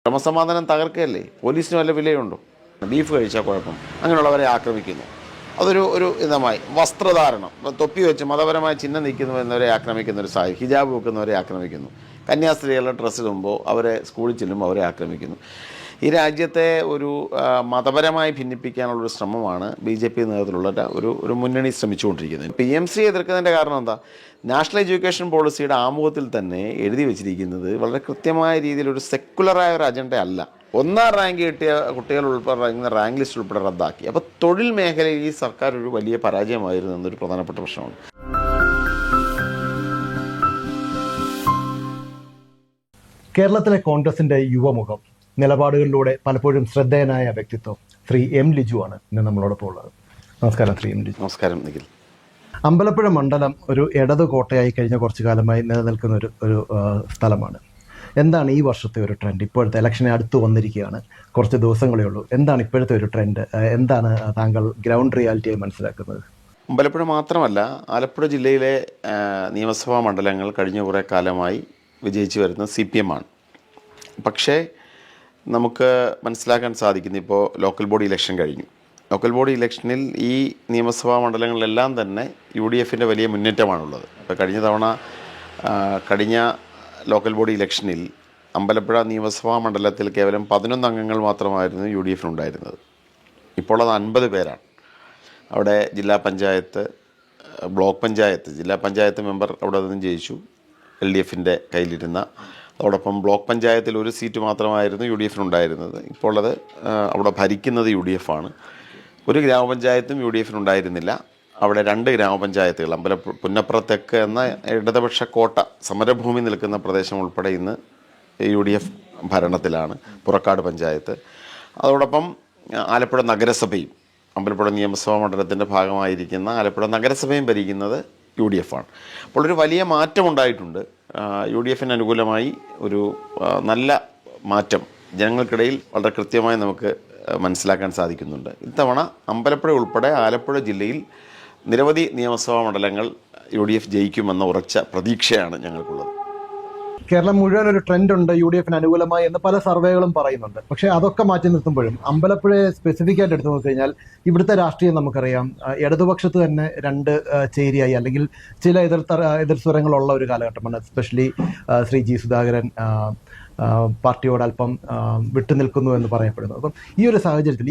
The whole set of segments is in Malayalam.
ക്രമസമാധാനം തകർക്കുകയല്ലേ? പോലീസിന് വല്ല വിലയുണ്ടോ? ബീഫ് കഴിച്ചാൽ കുഴപ്പം, അങ്ങനെയുള്ളവരെ ആക്രമിക്കുന്നു. അതൊരു ഇതമായി വസ്ത്രധാരണം, തൊപ്പി വെച്ച് മതപരമായ ചിഹ്നം നിൽക്കുന്നു എന്നവരെ ആക്രമിക്കുന്ന ഒരു സാഹചര്യം, ഹിജാബ് വെക്കുന്നവരെ ആക്രമിക്കുന്നു, കന്യാസ്ത്രീകളുടെ ഡ്രസ്സ് ഇടുമ്പോൾ അവരെ സ്കൂളിൽ ചെല്ലുമ്പോൾ അവരെ ആക്രമിക്കുന്നു. ഈ രാജ്യത്തെ ഒരു മതപരമായി ഭിന്നിപ്പിക്കാനുള്ളൊരു ശ്രമമാണ് BJP നേതൃത്വത്തിലുള്ള ഒരു മുന്നണി ശ്രമിച്ചുകൊണ്ടിരിക്കുന്നത്. PMC എതിർക്കുന്നതിൻ്റെ കാരണം എന്താ? നാഷണൽ എഡ്യൂക്കേഷൻ പോളിസിയുടെ ആമുഖത്തിൽ തന്നെ എഴുതി വെച്ചിരിക്കുന്നത് വളരെ കൃത്യമായ രീതിയിലൊരു സെക്കുലറായ ഒരു അജണ്ട അല്ല. 1ാം റാങ്ക് കിട്ടിയ കുട്ടികൾ ഉൾപ്പെടെ റാങ്ക് ലിസ്റ്റ് ഉൾപ്പെടെ റദ്ദാക്കി. അപ്പോൾ തൊഴിൽ മേഖലയിൽ ഈ സർക്കാർ ഒരു വലിയ പരാജയമായിരുന്നു എന്നൊരു പ്രധാനപ്പെട്ട പ്രശ്നമാണ്. കേരളത്തിലെ കോൺഗ്രസിൻ്റെ യുവമുഖം, നിലപാടുകളിലൂടെ പലപ്പോഴും ശ്രദ്ധേയനായ വ്യക്തിത്വം ശ്രീ M. ലിജു ആണ് ഇന്ന് നമ്മളോടൊപ്പം ഉള്ളത്. നമസ്കാരം ശ്രീ M. ലിജു. നമസ്കാരം നിഖിൽ. അമ്പലപ്പുഴ മണ്ഡലം ഒരു ഇടത് കോട്ടയായി കഴിഞ്ഞ കുറച്ചു കാലമായി നിലനിൽക്കുന്ന ഒരു സ്ഥലമാണ്. എന്താണ് ഈ വർഷത്തെ ഒരു ട്രെൻഡ്? ഇപ്പോഴത്തെ ഇലക്ഷനെ അടുത്ത് വന്നിരിക്കുകയാണ്, കുറച്ച് ദിവസങ്ങളേ ഉള്ളൂ. എന്താണ് ഇപ്പോഴത്തെ ഒരു ട്രെൻഡ്? എന്താണ് താങ്കൾ ഗ്രൗണ്ട് റിയാലിറ്റിയായി മനസ്സിലാക്കുന്നത്? അമ്പലപ്പുഴ മാത്രമല്ല, ആലപ്പുഴ ജില്ലയിലെ നിയമസഭാ മണ്ഡലങ്ങൾ കഴിഞ്ഞ കുറേ കാലമായി വിജയിച്ചു വരുന്നത് CPM ആണ്. പക്ഷേ നമുക്ക് മനസ്സിലാക്കാൻ സാധിക്കുന്നു, ഇപ്പോൾ ലോക്കൽ ബോഡി ഇലക്ഷൻ കഴിഞ്ഞു. ലോക്കൽ ബോഡി ഇലക്ഷനിൽ ഈ നിയമസഭാ മണ്ഡലങ്ങളിലെല്ലാം തന്നെ UDFൻ്റെ വലിയ മുന്നേറ്റമാണുള്ളത്. ഇപ്പോൾ കഴിഞ്ഞ ലോക്കൽ ബോഡി ഇലക്ഷനിൽ അമ്പലപ്പുഴ നിയമസഭാ മണ്ഡലത്തിൽ കേവലം 11 അംഗങ്ങൾ മാത്രമായിരുന്നു UDFിനുണ്ടായിരുന്നത്. ഇപ്പോൾ അത് 50 പേരാണ്. അവിടെ ജില്ലാ പഞ്ചായത്ത്, ബ്ലോക്ക് പഞ്ചായത്ത്, ജില്ലാ പഞ്ചായത്ത് മെമ്പർ അവിടെ നിന്നും ജയിച്ചു, LDFിൻ്റെ കയ്യിലിരുന്ന. അതോടൊപ്പം ബ്ലോക്ക് പഞ്ചായത്തിൽ ഒരു സീറ്റ് മാത്രമായിരുന്നു UDFിനുണ്ടായിരുന്നത്. ഇപ്പോൾ അത് അവിടെ ഭരിക്കുന്നത് UDF ആണ്. ഒരു ഗ്രാമപഞ്ചായത്തും UDFിനുണ്ടായിരുന്നില്ല. അവിടെ 2 ഗ്രാമപഞ്ചായത്തുകൾ, പുന്നപ്ര തെക്ക് എന്ന ഇടതുപക്ഷ കോട്ട സമരഭൂമി നിൽക്കുന്ന പ്രദേശം ഉൾപ്പെടെ ഇന്ന് UDF ഭരണത്തിലാണ്, പുറക്കാട് പഞ്ചായത്ത്. അതോടൊപ്പം ആലപ്പുഴ നഗരസഭയും, അമ്പലപ്പുഴ നിയമസഭാ മണ്ഡലത്തിൻ്റെ ഭാഗമായിരിക്കുന്ന ആലപ്പുഴ നഗരസഭയും ഭരിക്കുന്നത് UDF ആണ്. അപ്പോൾ ഒരു വലിയ മാറ്റമുണ്ടായിട്ടുണ്ട്. UDFിന് അനുകൂലമായി ഒരു നല്ല മാറ്റം ജനങ്ങൾക്കിടയിൽ വളരെ കൃത്യമായി നമുക്ക് മനസ്സിലാക്കാൻ സാധിക്കുന്നുണ്ട്. ഇത്തവണ അമ്പലപ്പുഴ ഉൾപ്പെടെ ആലപ്പുഴ ജില്ലയിൽ നിരവധി നിയമസഭാ മണ്ഡലങ്ങൾ UDF ജയിക്കുമെന്ന ഉറച്ച പ്രതീക്ഷയാണ് ഞങ്ങൾക്കുള്ളത്. കേരളം മുഴുവൻ ഒരു ട്രെൻഡ് ഉണ്ട് UDFിന് അനുകൂലമായി എന്ന് പല സർവേകളും പറയുന്നുണ്ട്. പക്ഷേ അതൊക്കെ മാറ്റി നിർത്തുമ്പോഴും അമ്പലപ്പുഴയെ സ്പെസിഫിക് ആയിട്ട് എടുത്തു നോക്കിക്കഴിഞ്ഞാൽ ഇവിടുത്തെ രാഷ്ട്രീയം നമുക്കറിയാം, ഇടതുപക്ഷത്ത് തന്നെ 2 ചേരിയായി അല്ലെങ്കിൽ ചില എതിർസ്വരങ്ങളുള്ള ഒരു കാലഘട്ടമാണ്. Especially Shri G. സുധാകരൻ പാർട്ടിയോട് അല്പം വിട്ടുനിൽക്കുന്നു എന്ന് പറയപ്പെടുന്നു. അപ്പം ഈ ഒരു സാഹചര്യത്തിൽ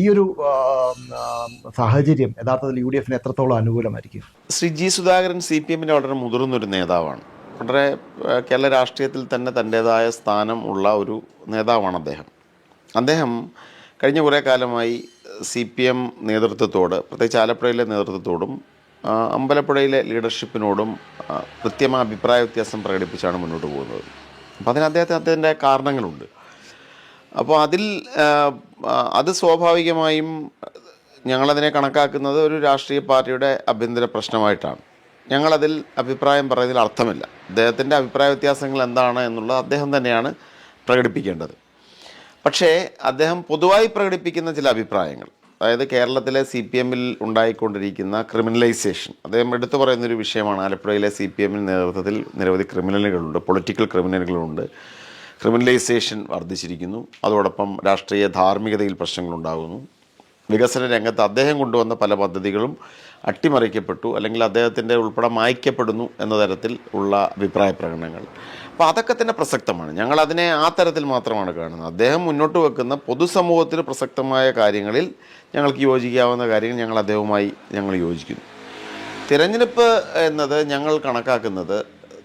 സാഹചര്യം യഥാർത്ഥത്തിൽ UDFിന് എത്രത്തോളം അനുകൂലമായിരിക്കും? ശ്രീ G. സുധാകരൻ CPMൻ്റെ വളരെ മുതിർന്നൊരു നേതാവാണ്. വളരെ കേരള രാഷ്ട്രീയത്തിൽ തന്നെ തൻ്റേതായ സ്ഥാനം ഉള്ള ഒരു നേതാവാണ് അദ്ദേഹം കഴിഞ്ഞ കുറേ കാലമായി CPM നേതൃത്വത്തോട്, പ്രത്യേകിച്ച് ആലപ്പുഴയിലെ നേതൃത്വത്തോടും അമ്പലപ്പുഴയിലെ ലീഡർഷിപ്പിനോടും കൃത്യമായ അഭിപ്രായ വ്യത്യാസം പ്രകടിപ്പിച്ചാണ് മുന്നോട്ട് പോകുന്നത്. അപ്പോൾ അതിന് അദ്ദേഹത്തിൻ്റെ കാരണങ്ങളുണ്ട്. അപ്പോൾ അത് സ്വാഭാവികമായും ഞങ്ങളതിനെ കണക്കാക്കുന്നത് ഒരു രാഷ്ട്രീയ പാർട്ടിയുടെ ആഭ്യന്തര പ്രശ്നമായിട്ടാണ്. ഞങ്ങളതിൽ അഭിപ്രായം പറയുന്നതിൽ അർത്ഥമില്ല. അദ്ദേഹത്തിൻ്റെ അഭിപ്രായ വ്യത്യാസങ്ങൾ എന്താണ് എന്നുള്ളത് അദ്ദേഹം തന്നെയാണ് പ്രകടിപ്പിക്കേണ്ടത്. പക്ഷേ അദ്ദേഹം പൊതുവായി പ്രകടിപ്പിക്കുന്ന ചില അഭിപ്രായങ്ങൾ, അതായത് കേരളത്തിലെ CPMൽ ഉണ്ടായിക്കൊണ്ടിരിക്കുന്ന ക്രിമിനലൈസേഷൻ, അദ്ദേഹം എടുത്തു പറയുന്നൊരു വിഷയമാണ്. ആലപ്പുഴയിലെ CPM നേതൃത്വത്തിൽ നിരവധി ക്രിമിനലുകളുണ്ട്, പൊളിറ്റിക്കൽ ക്രിമിനലുകളുണ്ട്. ക്രിമിനലൈസേഷൻ വർദ്ധിച്ചിരിക്കുന്നു. അതോടൊപ്പം രാഷ്ട്രീയ ധാർമ്മികതയിൽ പ്രശ്നങ്ങളുണ്ടാകുന്നു. വികസന രംഗത്ത് അദ്ദേഹം കൊണ്ടുവന്ന പല പദ്ധതികളും അട്ടിമറിക്കപ്പെട്ടു, അല്ലെങ്കിൽ അദ്ദേഹത്തിൻ്റെ ഉൾപ്പെടെ മായ്ക്കപ്പെടുന്നു എന്ന തരത്തിൽ ഉള്ള അഭിപ്രായ പ്രകടനങ്ങൾ. അപ്പോൾ അതൊക്കെ തന്നെ പ്രസക്തമാണ്. ഞങ്ങളതിനെ ആ തരത്തിൽ മാത്രമാണ് കാണുന്നത്. അദ്ദേഹം മുന്നോട്ട് വെക്കുന്ന പൊതുസമൂഹത്തിന് പ്രസക്തമായ കാര്യങ്ങളിൽ ഞങ്ങൾക്ക് യോജിക്കാവുന്ന കാര്യങ്ങൾ ഞങ്ങൾ യോജിക്കുന്നു. തിരഞ്ഞെടുപ്പ് എന്നത് ഞങ്ങൾ കണക്കാക്കുന്നത്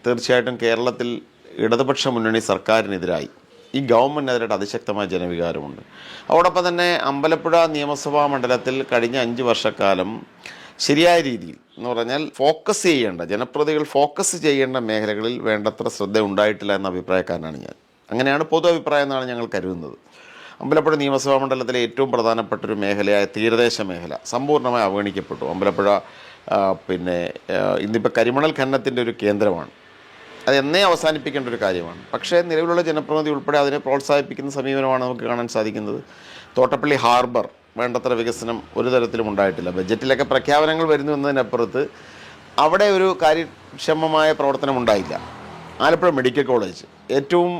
തീർച്ചയായിട്ടും കേരളത്തിൽ ഇടതുപക്ഷ മുന്നണി സർക്കാരിനെതിരായി, ഈ ഗവൺമെൻറ്റിനെതിരായിട്ട് അതിശക്തമായ ജനവികാരമുണ്ട്. അതോടൊപ്പം തന്നെ അമ്പലപ്പുഴ നിയമസഭാ മണ്ഡലത്തിൽ കഴിഞ്ഞ 5 വർഷക്കാലം ശരിയായ രീതിയിൽ എന്ന് പറഞ്ഞാൽ ജനപ്രതിനിധികൾ ഫോക്കസ് ചെയ്യേണ്ട മേഖലകളിൽ വേണ്ടത്ര ശ്രദ്ധ ഉണ്ടായിട്ടില്ല എന്ന അഭിപ്രായക്കാരനാണ് ഞാൻ. അങ്ങനെയാണ് പൊതു അഭിപ്രായം എന്നാണ് ഞങ്ങൾ കരുതുന്നത്. അമ്പലപ്പുഴ നിയമസഭാ മണ്ഡലത്തിലെ ഏറ്റവും പ്രധാനപ്പെട്ട ഒരു മേഖലയായ തീരദേശ മേഖല സമ്പൂർണ്ണമായി അവഗണിക്കപ്പെട്ടു. അമ്പലപ്പുഴ ഇന്നിപ്പോൾ കരിമണൽ ഖനനത്തിൻ്റെ ഒരു കേന്ദ്രമാണ്. അത് എന്നേ അവസാനിപ്പിക്കേണ്ട ഒരു കാര്യമാണ്. പക്ഷേ നിലവിലുള്ള ജനപ്രതിനിധി ഉൾപ്പെടെ അതിനെ പ്രോത്സാഹിപ്പിക്കുന്ന സമീപനമാണ് നമുക്ക് കാണാൻ സാധിക്കുന്നത്. തോട്ടപ്പള്ളി ഹാർബർ വേണ്ടത്ര വികസനം ഒരു തരത്തിലും ഉണ്ടായിട്ടില്ല. ബജറ്റിലൊക്കെ പ്രഖ്യാപനങ്ങൾ വരുന്നു എന്നതിനപ്പുറത്ത് അവിടെ ഒരു കാര്യക്ഷമമായ പ്രവർത്തനം ഉണ്ടായില്ല. ആലപ്പുഴ മെഡിക്കൽ കോളേജ് ഏറ്റവും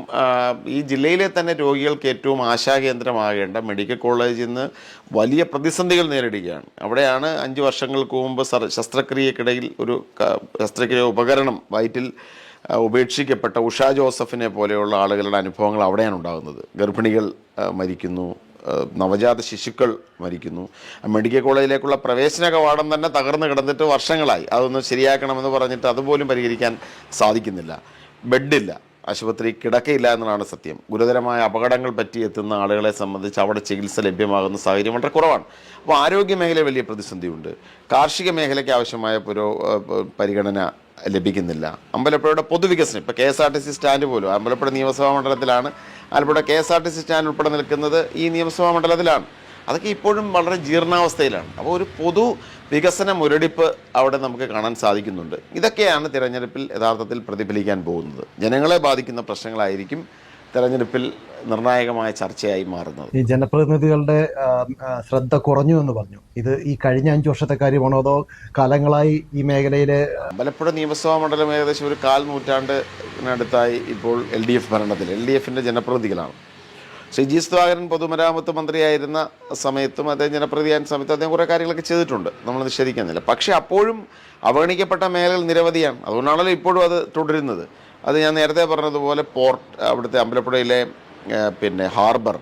ഈ ജില്ലയിലെ തന്നെ രോഗികൾക്ക് ഏറ്റവും ആശാകേന്ദ്രമാകേണ്ട മെഡിക്കൽ കോളേജിൽ നിന്ന് വലിയ പ്രതിസന്ധികൾ നേരിടുകയാണ്. അവിടെയാണ് 5 വർഷങ്ങൾക്ക് മുമ്പ് ശസ്ത്രക്രിയക്കിടയിൽ ഒരു ശസ്ത്രക്രിയ ഉപകരണം വയറ്റിൽ ഉപേക്ഷിക്കപ്പെട്ട ഉഷ ജോസഫിനെ പോലെയുള്ള ആളുകളുടെ അനുഭവങ്ങൾ അവിടെയാണ് ഉണ്ടാകുന്നത്. ഗർഭിണികൾ മരിക്കുന്നു, നവജാത ശിശുക്കൾ മരിക്കുന്നു. മെഡിക്കൽ കോളേജിലേക്കുള്ള പ്രവേശന കവാടം തന്നെ തകർന്നു കിടന്നിട്ട് വർഷങ്ങളായി. അതൊന്ന് ശരിയാക്കണമെന്ന് പറഞ്ഞിട്ട് അതുപോലും പരിഹരിക്കാൻ സാധിക്കുന്നില്ല. ബെഡില്ല, ആശുപത്രി കിടക്കയില്ല എന്നതാണ് സത്യം. ഗുരുതരമായ അപകടങ്ങൾ പറ്റിയെത്തുന്ന ആളുകളെ സംബന്ധിച്ച് അവിടെ ചികിത്സ ലഭ്യമാകുന്ന സാഹചര്യം വളരെ കുറവാണ്. അപ്പോൾ ആരോഗ്യ മേഖല വലിയ പ്രതിസന്ധിയുണ്ട്. കാർഷിക മേഖലയ്ക്ക് ആവശ്യമായ പരിഗണന ലഭിക്കുന്നില്ല. അമ്പലപ്പുഴയുടെ പൊതുവികസനം, ഇപ്പോൾ KSRTC സ്റ്റാൻഡ് പോലും അമ്പലപ്പുഴ നിയമസഭാ മണ്ഡലത്തിലാണ്. ആലപ്പുഴ KSRTC സ്റ്റാൻഡ് ഉൾപ്പെടെ നിൽക്കുന്നത് ഈ നിയമസഭാ മണ്ഡലത്തിലാണ്. അതൊക്കെ ഇപ്പോഴും വളരെ ജീർണാവസ്ഥയിലാണ്. അപ്പോൾ ഒരു പൊതു വികസന മുരടിപ്പ് അവിടെ നമുക്ക് കാണാൻ സാധിക്കുന്നുണ്ട്. ഇതൊക്കെയാണ് തിരഞ്ഞെടുപ്പിൽ യഥാർത്ഥത്തിൽ പ്രതിഫലിക്കാൻ പോകുന്നത്. ജനങ്ങളെ ബാധിക്കുന്ന പ്രശ്നങ്ങളായിരിക്കും തെരഞ്ഞെടുപ്പിൽ നിർണായകമായ ചർച്ചയായി മാറുന്നത്. ഈ ജനപ്രതിനിധികളുടെ ശ്രദ്ധ കുറഞ്ഞു എന്ന് പറഞ്ഞു. ഇത് ഈ കഴിഞ്ഞ 5 വർഷത്തെ കാര്യമാണോ അതോ കാലങ്ങളായി ഈ മേഖലയിലെ? അമ്പലപ്പുഴ നിയമസഭാ മണ്ഡലം ഏകദേശം ഒരു 1/4 നൂറ്റാണ്ടിനടുത്തായി ഇപ്പോൾ LDF ഭരണത്തിൽ LDFൻ്റെ ജനപ്രതിനിധികളാണ്. ശ്രീ ജി സുധാകരൻ പൊതുമരാമത്ത് മന്ത്രിയായിരുന്ന സമയത്തും അദ്ദേഹം ജനപ്രതിയായ സമയത്തും അദ്ദേഹം കുറേ കാര്യങ്ങളൊക്കെ ചെയ്തിട്ടുണ്ട്, നമ്മൾ നിഷേധിക്കുന്നില്ല. പക്ഷേ അപ്പോഴും അവഗണിക്കപ്പെട്ട മേഖലകൾ നിരവധിയാണ്. അതുകൊണ്ടാണല്ലോ ഇപ്പോഴും അത് തുടരുന്നത്. അത് ഞാൻ നേരത്തെ പറഞ്ഞതുപോലെ പോർട്ട്, അവിടുത്തെ അമ്പലപ്പുഴയിലെ ഹാർബർ,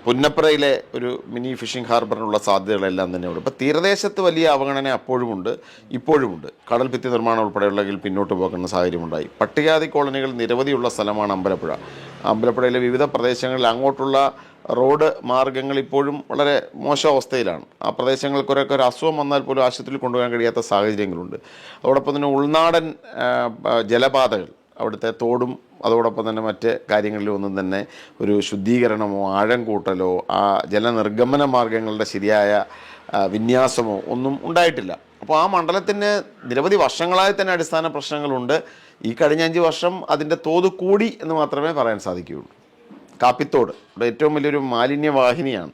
പുന്നപ്പുറയിലെ ഒരു മിനി ഫിഷിംഗ് ഹാർബറിനുള്ള സാധ്യതകളെല്ലാം തന്നെ ഉണ്ട്. ഇപ്പോൾ തീരദേശത്ത് വലിയ അവഗണന അപ്പോഴുമുണ്ട്, ഇപ്പോഴുമുണ്ട്. കടൽ ഭിത്തി നിർമ്മാണം ഉൾപ്പെടെയുള്ളതിൽ പിന്നോട്ട് പോകുന്ന സാഹചര്യമുണ്ടായി. പട്ടികജാതി കോളനികൾ നിരവധിയുള്ള സ്ഥലമാണ് അമ്പലപ്പുഴ. അമ്പലപ്പുഴയിലെ വിവിധ പ്രദേശങ്ങളിൽ അങ്ങോട്ടുള്ള റോഡ് മാർഗ്ഗങ്ങൾ ഇപ്പോഴും വളരെ മോശം അവസ്ഥയിലാണ്. ആ പ്രദേശങ്ങൾക്കൊക്കെ ഒരു അസുഖം വന്നാൽ പോലും ആശുപത്രിയിൽ കൊണ്ടുപോകാൻ കഴിയാത്ത സാഹചര്യങ്ങളുണ്ട്. അതോടൊപ്പം തന്നെ ഉൾനാടൻ ജലപാതകൾ, അവിടുത്തെ തോടും അതോടൊപ്പം തന്നെ മറ്റ് കാര്യങ്ങളിലൊന്നും തന്നെ ഒരു ശുദ്ധീകരണമോ ആഴം കൂട്ടലോ ആ ജലനിർഗമന മാർഗങ്ങളുടെ ശരിയായ വിന്യാസമോ ഒന്നും ഉണ്ടായിട്ടില്ല. അപ്പോൾ ആ മണ്ഡലത്തിന് നിരവധി വർഷങ്ങളായി തന്നെ അടിസ്ഥാന പ്രശ്നങ്ങളുണ്ട്. ഈ കഴിഞ്ഞ 5 വർഷം അതിൻ്റെ തോത് കൂടി എന്ന് മാത്രമേ പറയാൻ സാധിക്കുകയുള്ളൂ. കാപ്പിത്തോട് ഇവിടെ ഏറ്റവും വലിയൊരു മാലിന്യവാഹിനിയാണ്.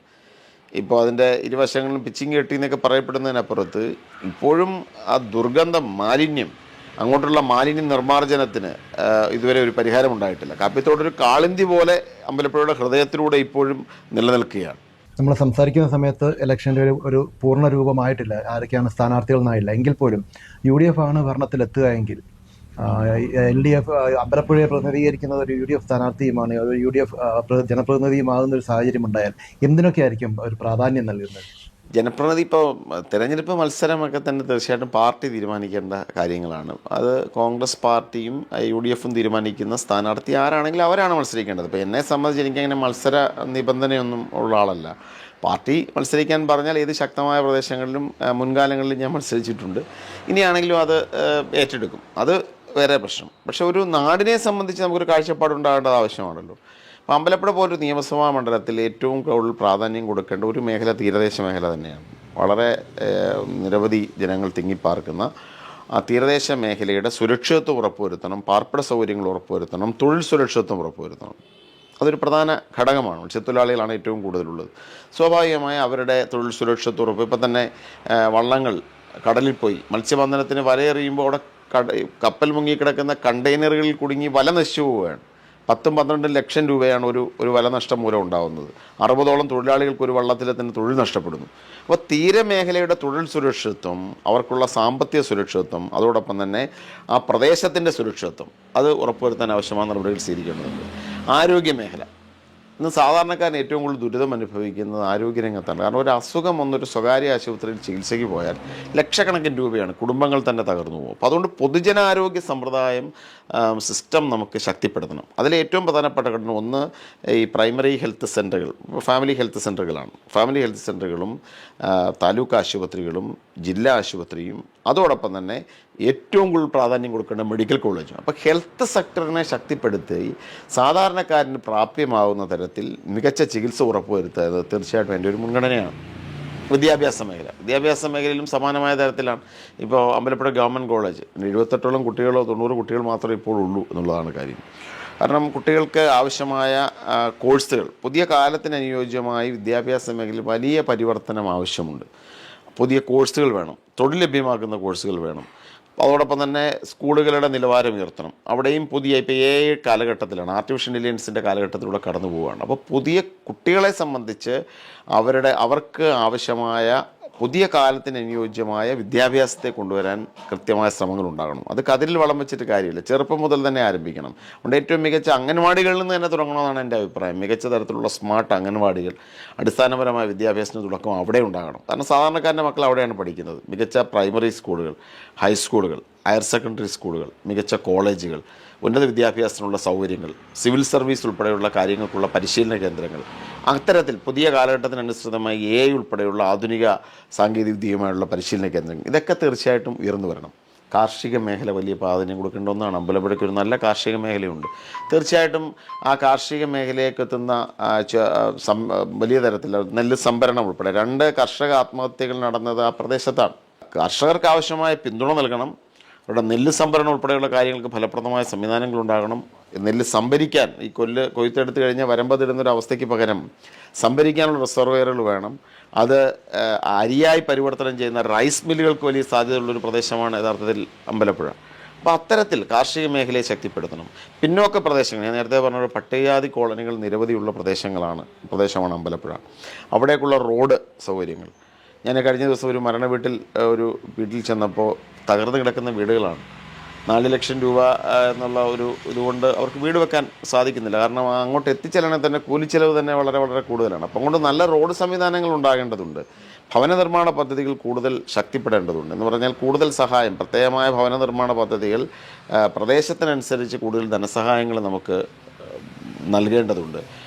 ഇപ്പോൾ അതിൻ്റെ ഇരുവശങ്ങളിലും പിച്ചിങ് കെട്ടി എന്നൊക്കെ പറയപ്പെടുന്നതിനപ്പുറത്ത് ഇപ്പോഴും ആ ദുർഗന്ധം, മാലിന്യം, അങ്ങോട്ടുള്ള മാലിന്യ നിർമ്മാർജ്ജനത്തിന് ഇതുവരെ ഒരു പരിഹാരം ഉണ്ടായിട്ടില്ല. കാപ്പിത്തോടൊരു കാളിന്തി പോലെ അമ്പലപ്പുഴയുടെ ഹൃദയത്തിലൂടെ ഇപ്പോഴും നിലനിൽക്കുകയാണ്. നമ്മൾ സംസാരിക്കുന്ന സമയത്ത് ഇലക്ഷൻ്റെ ഒരു പൂർണ്ണ രൂപമായിട്ടില്ല, ആരൊക്കെയാണ് സ്ഥാനാർത്ഥികൾ എന്നായില്ല. എങ്കിൽ പോലും UDF ആണ് ഭരണത്തിലെത്തുക എങ്കിൽ LDF അമ്പലപ്പുഴയെ പ്രതിനിധീകരിക്കുന്നത് ഒരു UDF സ്ഥാനാർത്ഥിയുമാണ്, ഒരു UDF ജനപ്രതിനിധിയുമാകുന്ന ഒരു സാഹചര്യം ഉണ്ടായാൽ എന്തിനൊക്കെ ആയിരിക്കും ഒരു പ്രാധാന്യം നൽകുന്നത്? ജനപ്രതിനിധി ഇപ്പോൾ തിരഞ്ഞെടുപ്പ് മത്സരമൊക്കെ തന്നെ തീർച്ചയായിട്ടും പാർട്ടി തീരുമാനിക്കേണ്ട കാര്യങ്ങളാണ്. അത് കോൺഗ്രസ് പാർട്ടിയും UDFും തീരുമാനിക്കുന്ന സ്ഥാനാർത്ഥി ആരാണെങ്കിലും അവരാണ് മത്സരിക്കേണ്ടത്. ഇപ്പോൾ എന്നെ സംബന്ധിച്ച് എനിക്കങ്ങനെ മത്സര നിബന്ധനയൊന്നും ഉള്ള ആളല്ല. പാർട്ടി മത്സരിക്കാൻ പറഞ്ഞാൽ ഏത് ശക്തമായ പ്രദേശങ്ങളിലും മുൻകാലങ്ങളിലും ഞാൻ മത്സരിച്ചിട്ടുണ്ട്. ഇനിയാണെങ്കിലും അത് ഏറ്റെടുക്കും, അത് വേറെ പ്രശ്നം. പക്ഷെ ഒരു നാടിനെ സംബന്ധിച്ച് നമുക്കൊരു കാഴ്ചപ്പാടുണ്ടാകേണ്ടത് ആവശ്യമാണല്ലോ. അപ്പോൾ അമ്പലപ്പുഴ പോലൊരു നിയമസഭാ മണ്ഡലത്തിൽ ഏറ്റവും കൂടുതൽ പ്രാധാന്യം കൊടുക്കേണ്ട ഒരു മേഖല തീരദേശ മേഖല തന്നെയാണ്. വളരെ നിരവധി ജനങ്ങൾ തിങ്ങിപ്പാർക്കുന്ന ആ തീരദേശ മേഖലയുടെ സുരക്ഷിതത്വം ഉറപ്പുവരുത്തണം, പാർപ്പിട സൗകര്യങ്ങൾ ഉറപ്പുവരുത്തണം, തൊഴിൽ സുരക്ഷിതത്വം ഉറപ്പുവരുത്തണം. അതൊരു പ്രധാന ഘടകമാണ്. മത്സ്യത്തൊഴിലാളികളാണ് ഏറ്റവും കൂടുതലുള്ളത്. സ്വാഭാവികമായി അവരുടെ തൊഴിൽ സുരക്ഷിതത്വം ഉറപ്പ്. ഇപ്പം തന്നെ വള്ളങ്ങൾ കടലിൽ പോയി മത്സ്യബന്ധനത്തിന് വലയെറിയുമ്പോൾ അവിടെ കപ്പൽ മുങ്ങിക്കിടക്കുന്ന കണ്ടെയ്നറുകളിൽ കുടുങ്ങി വല നശിച്ചു പോവുകയാണ്. 10-12 ലക്ഷം രൂപയാണ് ഒരു വല നഷ്ടം മൂലം ഉണ്ടാകുന്നത്. 60ഓളം തൊഴിലാളികൾക്ക് ഒരു വള്ളത്തിൽ തന്നെ തൊഴിൽ നഷ്ടപ്പെടുന്നു. അപ്പോൾ തീരമേഖലയുടെ തൊഴിൽ സുരക്ഷിതത്വം, അവർക്കുള്ള സാമ്പത്തിക സുരക്ഷിതത്വം, അതോടൊപ്പം തന്നെ ആ പ്രദേശത്തിൻ്റെ സുരക്ഷിതത്വം അത് ഉറപ്പുവരുത്താൻ ആവശ്യമായ നടപടികൾ സ്വീകരിക്കേണ്ടതുണ്ട്. ആരോഗ്യമേഖല ഇന്ന് സാധാരണക്കാരൻ ഏറ്റവും കൂടുതൽ ദുരിതം അനുഭവിക്കുന്നത് ആരോഗ്യരംഗത്താണ്. കാരണം ഒരു അസുഖം വന്നൊരു സ്വകാര്യ ആശുപത്രിയിൽ ചികിത്സയ്ക്ക് പോയാൽ ലക്ഷക്കണക്കിന് രൂപയാണ്, കുടുംബങ്ങൾ തന്നെ തകർന്നു പോകും. അപ്പോൾ അതുകൊണ്ട് പൊതുജനാരോഗ്യ സമ്പ്രദായം സിസ്റ്റം നമുക്ക് ശക്തിപ്പെടുത്തണം. അതിൽ ഏറ്റവും പ്രധാനപ്പെട്ട ഘടന ഒന്ന് ഈ പ്രൈമറി ഹെൽത്ത് സെൻ്ററുകൾ, ഫാമിലി ഹെൽത്ത് സെൻ്ററുകളാണ്. ഫാമിലി ഹെൽത്ത് സെൻ്ററുകളും താലൂക്ക് ആശുപത്രികളും ജില്ലാ ആശുപത്രിയും അതോടൊപ്പം തന്നെ ഏറ്റവും കൂടുതൽ പ്രാധാന്യം കൊടുക്കേണ്ട മെഡിക്കൽ കോളേജും. അപ്പോൾ ഹെൽത്ത് സെക്ടറിനെ ശക്തിപ്പെടുത്തി സാധാരണക്കാരന് പ്രാപ്യമാകുന്ന തരത്തിൽ മികച്ച ചികിത്സ ഉറപ്പുവരുത്തുന്നത് തീർച്ചയായിട്ടും എൻ്റെ ഒരു മുൻഗണനയാണ്. വിദ്യാഭ്യാസ മേഖലയിലും സമാനമായ തരത്തിലാണ്. ഇപ്പോൾ അമ്പലപ്പുഴ ഗവൺമെൻറ് കോളേജ് 78ഓളം കുട്ടികളോ 90 കുട്ടികൾ മാത്രമേ ഇപ്പോൾ ഉള്ളൂ എന്നുള്ളതാണ് കാര്യം. കാരണം കുട്ടികൾക്ക് ആവശ്യമായ കോഴ്സുകൾ പുതിയ കാലത്തിന് അനുയോജ്യമായി വിദ്യാഭ്യാസ മേഖലയിൽ വലിയ പരിവർത്തനം ആവശ്യമുണ്ട്. പുതിയ കോഴ്സുകൾ വേണം, തൊഴിൽ ലഭ്യമാക്കുന്ന കോഴ്സുകൾ വേണം. അതോടൊപ്പം തന്നെ സ്കൂളുകളുടെ നിലവാരം ഉയർത്തണം. അവിടെയും പുതിയ ഇപ്പോൾ കാലഘട്ടത്തിലാണ്, ആർട്ടിഫിഷ്യൽ ഇൻ്റലിജൻസിൻ്റെ കാലഘട്ടത്തിലൂടെ കടന്നു പോവുകയാണ്. അപ്പോൾ പുതിയ കുട്ടികളെ സംബന്ധിച്ച് അവർക്ക് ആവശ്യമായ പുതിയ കാലത്തിന് അനുയോജ്യമായ വിദ്യാഭ്യാസത്തെ കൊണ്ടുവരാൻ കൃത്യമായ ശ്രമങ്ങൾ ഉണ്ടാകണം. അത് കതിരിൽ വളം വെച്ചിട്ട് കാര്യമില്ല, ചെറുപ്പം മുതൽ തന്നെ ആരംഭിക്കണം. അതുകൊണ്ട് ഏറ്റവും മികച്ച അംഗൻവാടികളിൽ നിന്ന് തന്നെ തുടങ്ങണമെന്നാണ് എൻ്റെ അഭിപ്രായം. മികച്ച തരത്തിലുള്ള സ്മാർട്ട് അംഗൻവാടികൾ, അടിസ്ഥാനപരമായ വിദ്യാഭ്യാസത്തിന് തുടക്കം അവിടെ ഉണ്ടാകണം. കാരണം സാധാരണക്കാരൻ്റെ മക്കൾ അവിടെയാണ് പഠിക്കുന്നത്. മികച്ച പ്രൈമറി സ്കൂളുകൾ, ഹൈസ്കൂളുകൾ, ഹയർ സെക്കൻഡറി സ്കൂളുകൾ, മികച്ച കോളേജുകൾ, ഉന്നത വിദ്യാഭ്യാസത്തിനുള്ള സൗകര്യങ്ങൾ, സിവിൽ സർവീസ് ഉൾപ്പെടെയുള്ള കാര്യങ്ങൾക്കുള്ള പരിശീലന കേന്ദ്രങ്ങൾ, അത്തരത്തിൽ പുതിയ കാലഘട്ടത്തിനനുസൃതമായി AI ഉൾപ്പെടെയുള്ള ആധുനിക സാങ്കേതികവിദ്യയുമായുള്ള പരിശീലന കേന്ദ്രങ്ങൾ, ഇതൊക്കെ തീർച്ചയായിട്ടും ഉയർന്നു വരണം. കാർഷിക മേഖല വലിയ പ്രാധാന്യം കൊടുക്കേണ്ട ഒന്നാണ്. അമ്പലപ്പുഴയ്ക്ക് ഒരു നല്ല കാർഷിക മേഖലയുണ്ട്. തീർച്ചയായിട്ടും ആ കാർഷിക മേഖലയിലേക്ക് എത്തുന്ന വലിയ തരത്തിൽ നെല്ല് സംഭരണം ഉൾപ്പെടെ 2 കർഷക ആത്മഹത്യകൾ നടന്നത് ആ പ്രദേശത്താണ്. കർഷകർക്ക് ആവശ്യമായ പിന്തുണ നൽകണം. അവരുടെ നെല്ല് സംഭരണം ഉൾപ്പെടെയുള്ള കാര്യങ്ങൾക്ക് ഫലപ്രദമായ സംവിധാനങ്ങളുണ്ടാകണം. നെല്ല് സംഭരിക്കാൻ, ഈ കൊയ്ത്തെടുത്ത് കഴിഞ്ഞാൽ വരമ്പതിടുന്നൊരവസ്ഥയ്ക്ക് പകരം സംഭരിക്കാനുള്ള റിസർവെയറുകൾ വേണം. അത് അരിയായി പരിവർത്തനം ചെയ്യുന്ന റൈസ് മില്ലുകൾക്ക് വലിയ സാധ്യതയുള്ളൊരു പ്രദേശമാണ് യഥാർത്ഥത്തിൽ അമ്പലപ്പുഴ. അപ്പോൾ അത്തരത്തിൽ കാർഷിക മേഖലയെ ശക്തിപ്പെടുത്തണം. പിന്നോക്ക പ്രദേശങ്ങൾ, ഞാൻ നേരത്തെ പറഞ്ഞ പട്ടികജാതി കോളനികൾ നിരവധിയുള്ള പ്രദേശമാണ് അമ്പലപ്പുഴ. അവിടേക്കുള്ള റോഡ് സൗകര്യങ്ങൾ, ഞാൻ കഴിഞ്ഞ ദിവസം ഒരു മരണ വീട്ടിൽ ചെന്നപ്പോൾ തകർന്നു കിടക്കുന്ന വീടുകളാണ്. 4 ലക്ഷം രൂപ എന്നുള്ള ഇതുകൊണ്ട് അവർക്ക് വീട് വെക്കാൻ സാധിക്കുന്നില്ല. കാരണം അങ്ങോട്ട് എത്തിച്ചെല്ലണമെങ്കിൽ തന്നെ കൂലിച്ചെലവ് തന്നെ വളരെ വളരെ കൂടുതലാണ്. അപ്പം കൊണ്ട് നല്ല റോഡ് സംവിധാനങ്ങൾ ഉണ്ടാകേണ്ടതുണ്ട്. ഭവന നിർമ്മാണ പദ്ധതികൾ കൂടുതൽ ശക്തിപ്പെടേണ്ടതുണ്ട്. എന്ന് പറഞ്ഞാൽ കൂടുതൽ സഹായം, പ്രത്യേകമായ ഭവന നിർമ്മാണ പദ്ധതികൾ പ്രദേശത്തിനനുസരിച്ച് കൂടുതൽ ധനസഹായങ്ങൾ നമുക്ക് നൽകേണ്ടതുണ്ട്.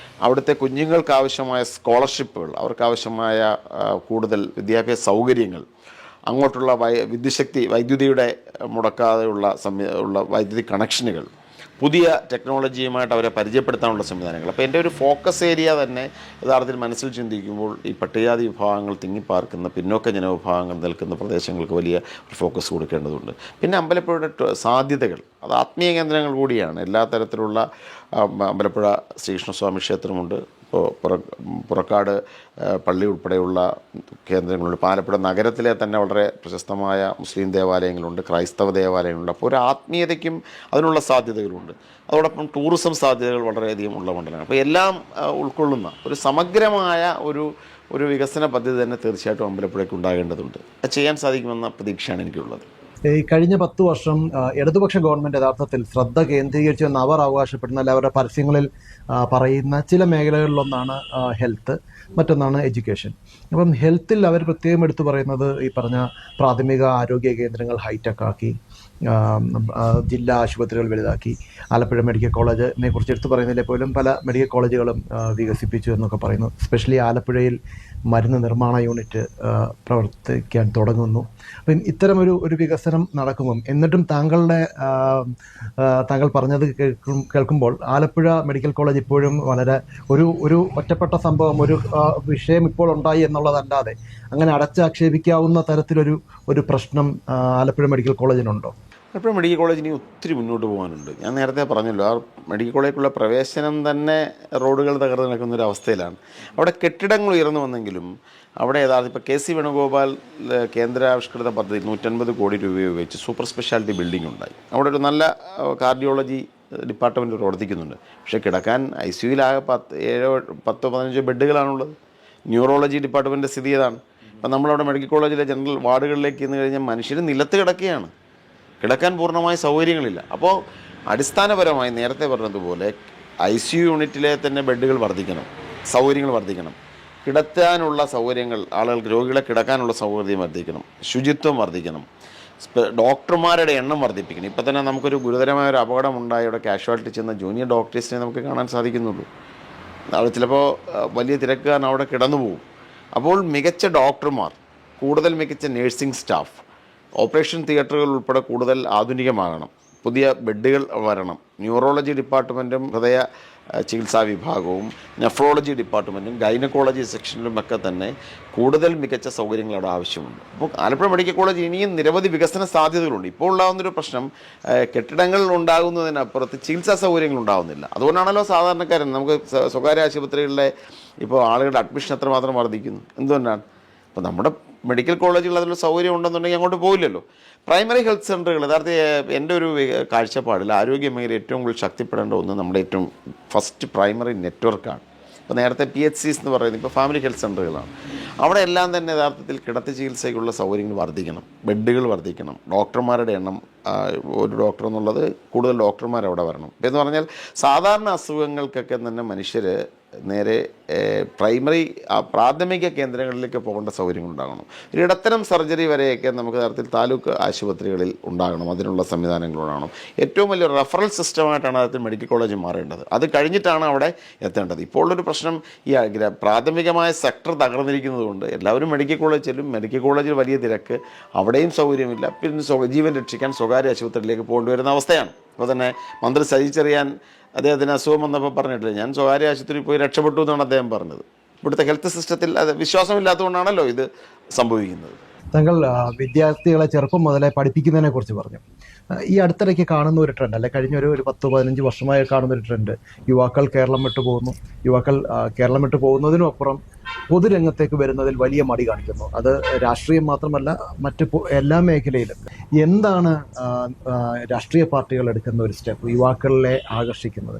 അവിടുത്തെ കുഞ്ഞുങ്ങൾക്ക് ആവശ്യമായ സ്കോളർഷിപ്പുകൾ, അവർക്കാവശ്യമായ കൂടുതൽ വിദ്യാഭ്യാസ സൗകര്യങ്ങൾ, അങ്ങോട്ടുള്ള വൈദ്യുതിയുടെ മുടക്കാതെയുള്ള വൈദ്യുതി കണക്ഷനുകൾ, പുതിയ ടെക്നോളജിയുമായിട്ട് അവരെ പരിചയപ്പെടുത്താനുള്ള സംവിധാനങ്ങൾ. അപ്പോൾ എൻ്റെ ഒരു ഫോക്കസ് ഏരിയ തന്നെ യഥാർത്ഥത്തിൽ മനസ്സിൽ ചിന്തിക്കുമ്പോൾ ഈ പട്ടികജാതി വിഭാഗങ്ങൾ തിങ്ങിപ്പാർക്കുന്ന പിന്നോക്ക ജനവിഭാഗങ്ങൾ നിൽക്കുന്ന പ്രദേശങ്ങൾക്ക് വലിയ ഒരു ഫോക്കസ് കൊടുക്കേണ്ടതുണ്ട്. പിന്നെ അമ്പലപ്പുഴയുടെ സാധ്യതകൾ, അത് ആത്മീയ കേന്ദ്രങ്ങൾ കൂടിയാണ്. എല്ലാ തരത്തിലുള്ള അമ്പലപ്പുഴ ശ്രീകൃഷ്ണസ്വാമി ക്ഷേത്രമുണ്ട്, ഇപ്പോൾ പുറക്കാട് പള്ളി ഉൾപ്പെടെയുള്ള കേന്ദ്രങ്ങളുണ്ട്. ആലപ്പുഴ നഗരത്തിലെ തന്നെ വളരെ പ്രശസ്തമായ മുസ്ലിം ദേവാലയങ്ങളുണ്ട്, ക്രൈസ്തവ ദേവാലയങ്ങളുണ്ട്. അപ്പോൾ ഒരു ആത്മീയതയ്ക്കും അതിനുള്ള സാധ്യതകളുണ്ട്. അതോടൊപ്പം ടൂറിസം സാധ്യതകൾ വളരെയധികം ഉള്ള മണ്ഡലമാണ്. അപ്പോൾ എല്ലാം ഉൾക്കൊള്ളുന്ന ഒരു സമഗ്രമായ ഒരു വികസന പദ്ധതി തന്നെ തീർച്ചയായിട്ടും അമ്പലപ്പുഴയ്ക്ക് ഉണ്ടാകേണ്ടതുണ്ട്. അത് ചെയ്യാൻ സാധിക്കുമെന്ന പ്രതീക്ഷയാണ് എനിക്കുള്ളത്. ഈ കഴിഞ്ഞ 10 വർഷം ഇടതുപക്ഷ ഗവൺമെൻറ് യഥാർത്ഥത്തിൽ ശ്രദ്ധ കേന്ദ്രീകരിച്ചെന്ന് അവർ അവകാശപ്പെടുന്ന, അല്ല അവരുടെ പരസ്യങ്ങളിൽ പറയുന്ന ചില മേഖലകളിലൊന്നാണ് ഹെൽത്ത്, മറ്റൊന്നാണ് എഡ്യൂക്കേഷൻ. അപ്പം ഹെൽത്തിൽ അവർ പ്രത്യേകം എടുത്തു പറയുന്നത് ഈ പറഞ്ഞ പ്രാഥമിക ആരോഗ്യ കേന്ദ്രങ്ങൾ ഹൈടെക് ആക്കി, ജില്ലാ ആശുപത്രികൾ വലുതാക്കി, ആലപ്പുഴ മെഡിക്കൽ കോളേജിനെ കുറിച്ച് എടുത്തു പറയുന്നതിലെ പോലും പല മെഡിക്കൽ കോളേജുകളും വികസിപ്പിച്ചു എന്നൊക്കെ പറയുന്നു. സ്പെഷ്യലി ആലപ്പുഴയിൽ മരുന്ന് നിർമ്മാണ യൂണിറ്റ് പ്രവർത്തിക്കാൻ തുടങ്ങുന്നു. അപ്പം ഇത്തരമൊരു വികസനം നടക്കുമ്പം എന്നിട്ടും താങ്കൾ പറഞ്ഞത് കേൾക്കുമ്പോൾ ആലപ്പുഴ മെഡിക്കൽ കോളേജ് ഇപ്പോഴും വളരെ ഒരു ഒറ്റപ്പെട്ട സംഭവം, ഒരു വിഷയം ഇപ്പോൾ ഉണ്ടായി എന്നുള്ളതല്ലാതെ അങ്ങനെ അടച്ചാക്ഷേപിക്കാവുന്ന തരത്തിലൊരു പ്രശ്നം ആലപ്പുഴ മെഡിക്കൽ കോളേജിനുണ്ടോ? ആലപ്പുഴ മെഡിക്കൽ കോളേജിന് ഒത്തിരി മുന്നോട്ട് പോകാനുണ്ട്. ഞാൻ നേരത്തെ പറഞ്ഞല്ലോ, ആ മെഡിക്കൽ കോളേജിലേക്കുള്ള പ്രവേശനം തന്നെ റോഡുകൾ തകർന്ന് നിൽക്കുന്ന ഒരു അവസ്ഥയിലാണ്. അവിടെ കെട്ടിടങ്ങൾ ഉയർന്നു വന്നെങ്കിലും അവിടെ യഥാർത്ഥം ഇപ്പോൾ KC വേണുഗോപാൽ കേന്ദ്രാവിഷ്കൃത പദ്ധതി 150 കോടി രൂപ ഉപയോഗിച്ച് സൂപ്പർ സ്പെഷ്യാലിറ്റി ബിൽഡിംഗ് ഉണ്ടായി. അവിടെ ഒരു നല്ല കാർഡിയോളജി ഡിപ്പാർട്ട്മെൻറ്റ് പ്രവർത്തിക്കുന്നുണ്ട്. പക്ഷേ കിടക്കാൻ ICUവിലാകെ 10-15 ബെഡുകളാണുള്ളത്. ന്യൂറോളജി ഡിപ്പാർട്ട്മെൻറ്റിൻ്റെ സ്ഥിതി ഏതാണ്? ഇപ്പം നമ്മളവിടെ മെഡിക്കൽ കോളേജിലെ ജനറൽ വാർഡുകളിലേക്ക് ചെന്ന് കഴിഞ്ഞാൽ മനുഷ്യർ നിലത്ത് കിടക്കുകയാണ്, കിടക്കാൻ പൂർണ്ണമായ സൗകര്യങ്ങളില്ല. അപ്പോൾ അടിസ്ഥാനപരമായി നേരത്തെ പറഞ്ഞതുപോലെ ICU യൂണിറ്റിലെ തന്നെ ബെഡുകൾ വർദ്ധിക്കണം, സൗകര്യങ്ങൾ വർദ്ധിക്കണം, കിടത്താനുള്ള സൗകര്യങ്ങൾ, ആളുകൾക്ക് രോഗികളെ കിടക്കാനുള്ള സൗകര്യം വർദ്ധിക്കണം, ശുചിത്വം വർദ്ധിക്കണം, ഡോക്ടർമാരുടെ എണ്ണം വർദ്ധിപ്പിക്കണം. ഇപ്പം തന്നെ നമുക്കൊരു ഗുരുതരമായ ഒരു അപകടമുണ്ടായി, അവിടെ കാഷ്വാലിറ്റി ചെന്ന ജൂനിയർ ഡോക്ടേഴ്സിനെ നമുക്ക് കാണാൻ സാധിക്കുന്നുള്ളൂ. അവിടെ ചിലപ്പോൾ വലിയ തിരക്ക് കാരണം അവിടെ കിടന്നു പോകും. അപ്പോൾ മികച്ച ഡോക്ടർമാർ, കൂടുതൽ മികച്ച നേഴ്സിംഗ് സ്റ്റാഫ്, ഓപ്പറേഷൻ തിയേറ്ററുകൾ ഉൾപ്പെടെ കൂടുതൽ ആധുനികമാകണം, പുതിയ ബെഡുകൾ വരണം. ന്യൂറോളജി ഡിപ്പാർട്ട്മെൻറ്റും ഹൃദയ ചികിത്സാ വിഭാഗവും നെഫ്രോളജി ഡിപ്പാർട്ട്മെൻറ്റും ഗൈനക്കോളജി സെക്ഷനിലുമൊക്കെ തന്നെ കൂടുതൽ മികച്ച സൗകര്യങ്ങൾ അവിടെ ആവശ്യമുണ്ട്. അപ്പോൾ ആലപ്പുഴ മെഡിക്കൽ കോളേജ് ഇനിയും നിരവധി വികസന സാധ്യതകളുണ്ട്. ഇപ്പോൾ ഉണ്ടാകുന്നൊരു പ്രശ്നം, കെട്ടിടങ്ങൾ ഉണ്ടാകുന്നതിനപ്പുറത്ത് ചികിത്സാ സൗകര്യങ്ങൾ ഉണ്ടാകുന്നില്ല. അതുകൊണ്ടാണല്ലോ സാധാരണക്കാരൻ നമുക്ക് സ്വകാര്യ ആശുപത്രികളിലെ ഇപ്പോൾ ആളുകളുടെ അഡ്മിഷൻ എത്രമാത്രം വർദ്ധിക്കുന്നു. എന്തുകൊണ്ടാണ്? അപ്പോൾ നമ്മുടെ മെഡിക്കൽ കോളേജുകൾ അതിനുള്ള സൗകര്യം ഉണ്ടെന്നുണ്ടെങ്കിൽ അങ്ങോട്ട് പോകില്ലല്ലോ. പ്രൈമറി ഹെൽത്ത് സെൻ്ററുകൾ യഥാർത്ഥത്തിൽ എൻ്റെ ഒരു കാഴ്ചപ്പാടിൽ ആരോഗ്യ മേഖല ഏറ്റവും കൂടുതൽ ശക്തിപ്പെടേണ്ട ഒന്ന് നമ്മുടെ ഏറ്റവും ഫസ്റ്റ് പ്രൈമറി നെറ്റ്വർക്കാണ്. ഇപ്പോൾ നേരത്തെ PHCs എന്ന് പറയുന്നത് ഇപ്പോൾ ഫാമിലി ഹെൽത്ത് സെൻ്ററുകളാണ്. അവിടെ എല്ലാം തന്നെ യഥാർത്ഥത്തിൽ കിടത്തി ചികിത്സയ്ക്കുള്ള സൗകര്യങ്ങൾ വർദ്ധിക്കണം, ബെഡുകൾ വർദ്ധിക്കണം, ഡോക്ടർമാരുടെ എണ്ണം ഒരു ഡോക്ടർ എന്നുള്ളത് കൂടുതൽ ഡോക്ടർമാർ അവിടെ വരണം. എന്ന് പറഞ്ഞാൽ സാധാരണ അസുഖങ്ങൾക്കൊക്കെ തന്നെ മനുഷ്യർ നേരെ പ്രാഥമിക കേന്ദ്രങ്ങളിലേക്ക് പോകേണ്ട സൗകര്യങ്ങൾ ഉണ്ടാകണം. ഒരു ഇടത്തരം സർജറി വരെയൊക്കെ നമുക്ക് തരത്തിൽ താലൂക്ക് ആശുപത്രികളിൽ ഉണ്ടാകണം, അതിനുള്ള സംവിധാനങ്ങളുണ്ടാകണം. ഏറ്റവും വലിയ റെഫറൽ സിസ്റ്റമായിട്ടാണ് അതിൽ മെഡിക്കൽ കോളേജ് മാറേണ്ടത്. അത് കഴിഞ്ഞിട്ടാണ് അവിടെ എത്തേണ്ടത്. ഇപ്പോൾ ഉള്ളൊരു പ്രശ്നം ഈ പ്രാഥമികമായ സെക്ടർ തകർന്നിരിക്കുന്നത് കൊണ്ട് എല്ലാവരും മെഡിക്കൽ കോളേജ് ചെല്ലും. മെഡിക്കൽ കോളേജിൽ വലിയ തിരക്ക്, അവിടെയും സൗകര്യമില്ല. പിന്നെ ജീവൻ രക്ഷിക്കാൻ സ്വകാര്യ ആശുപത്രിയിലേക്ക് പോകേണ്ടി വരുന്ന അവസ്ഥയാണ്. അപ്പോൾ തന്നെ മന്ത്രി സജി ചെറിയാൻ അദ്ദേഹത്തിന് അസുഖം വന്നപ്പോൾ പറഞ്ഞിട്ടില്ല, ഞാൻ സ്വകാര്യ ആശുപത്രിയിൽ പോയി രക്ഷപ്പെട്ടു എന്നാണ് അദ്ദേഹം പറഞ്ഞത്. ഇവിടുത്തെ ഹെൽത്ത് സിസ്റ്റത്തിൽ അത് വിശ്വാസമില്ലാത്തതുകൊണ്ടാണല്ലോ ഇത് സംഭവിക്കുന്നത്. താങ്കൾ വിദ്യാർത്ഥികളെ ചെറുപ്പം മുതലേ പഠിപ്പിക്കുന്നതിനെ കുറിച്ച് പറഞ്ഞു. ഈ അടുത്തിടയ്ക്ക് കാണുന്ന ഒരു ട്രെൻഡ്, അല്ലെ കഴിഞ്ഞ ഒരു 10-15 വർഷമായി കാണുന്ന ഒരു ട്രെൻഡ്, യുവാക്കൾ കേരളം വിട്ടു പോകുന്നു. യുവാക്കൾ കേരളം വിട്ടു പോകുന്നതിനും അപ്പുറം പൊതുരംഗത്തേക്ക് വരുന്നതിൽ വലിയ മടി കാണിക്കുന്നു. അത് രാഷ്ട്രീയം മാത്രമല്ല, മറ്റ് എല്ലാ മേഖലയിലും. എന്താണ് രാഷ്ട്രീയ പാർട്ടികൾ എടുക്കുന്ന ഒരു സ്റ്റെപ്പ് യുവാക്കളെ ആകർഷിക്കുന്നത്?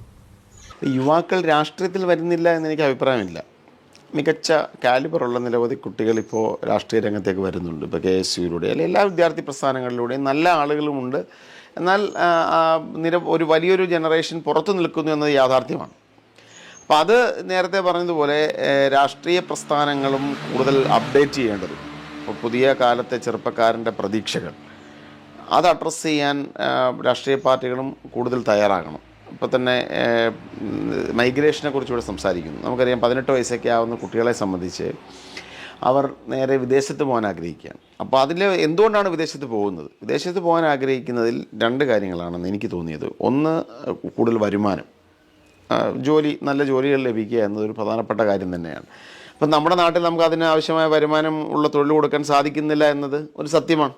യുവാക്കൾ രാഷ്ട്രീയത്തിൽ വരുന്നില്ല എന്നെനിക്ക് അഭിപ്രായമില്ല. മികച്ച കാലിബറുള്ള നിരവധി കുട്ടികൾ ഇപ്പോൾ രാഷ്ട്രീയ രംഗത്തേക്ക് വരുന്നുണ്ട്. ഇപ്പോൾ KSUയിലൂടെ അല്ലെങ്കിൽ എല്ലാ വിദ്യാർത്ഥി പ്രസ്ഥാനങ്ങളിലൂടെയും നല്ല ആളുകളുമുണ്ട്. എന്നാൽ ഒരു വലിയൊരു ജനറേഷൻ പുറത്തു നിൽക്കുന്നു എന്നത് യാഥാർത്ഥ്യമാണ്. അപ്പോൾ അത് നേരത്തെ പറഞ്ഞതുപോലെ രാഷ്ട്രീയ പ്രസ്ഥാനങ്ങളും കൂടുതൽ അപ്ഡേറ്റ് ചെയ്യേണ്ടതും. ഇപ്പോൾ പുതിയ കാലത്തെ ചെറുപ്പക്കാരൻ്റെ പ്രതീക്ഷകൾ അത് അഡ്രസ്സ് ചെയ്യാൻ രാഷ്ട്രീയ പാർട്ടികളും കൂടുതൽ തയ്യാറാകണം. ഇപ്പോൾ തന്നെ മൈഗ്രേഷനെ കുറിച്ചുകൂടെ സംസാരിക്കുന്നു. നമുക്കറിയാം 18 വയസ്സൊക്കെ ആവുന്ന കുട്ടികളെ സംബന്ധിച്ച് അവർ നേരെ വിദേശത്ത് പോകാൻ ആഗ്രഹിക്കുകയാണ്. അപ്പോൾ അതിൽ എന്തുകൊണ്ടാണ് വിദേശത്ത് പോകുന്നത്? വിദേശത്ത് പോകാൻ ആഗ്രഹിക്കുന്നതിൽ 2 കാര്യങ്ങളാണെന്ന് എനിക്ക് തോന്നിയത്. ഒന്ന്, കൂടുതൽ വരുമാനം, നല്ല ജോലികൾ ലഭിക്കുക എന്നതൊരു പ്രധാനപ്പെട്ട കാര്യം തന്നെയാണ്. അപ്പം നമ്മുടെ നാട്ടിൽ നമുക്ക് അതിന് ആവശ്യമായ വരുമാനം ഉള്ള തൊഴിൽ കൊടുക്കാൻ സാധിക്കുന്നില്ല എന്നത് ഒരു സത്യമാണ്.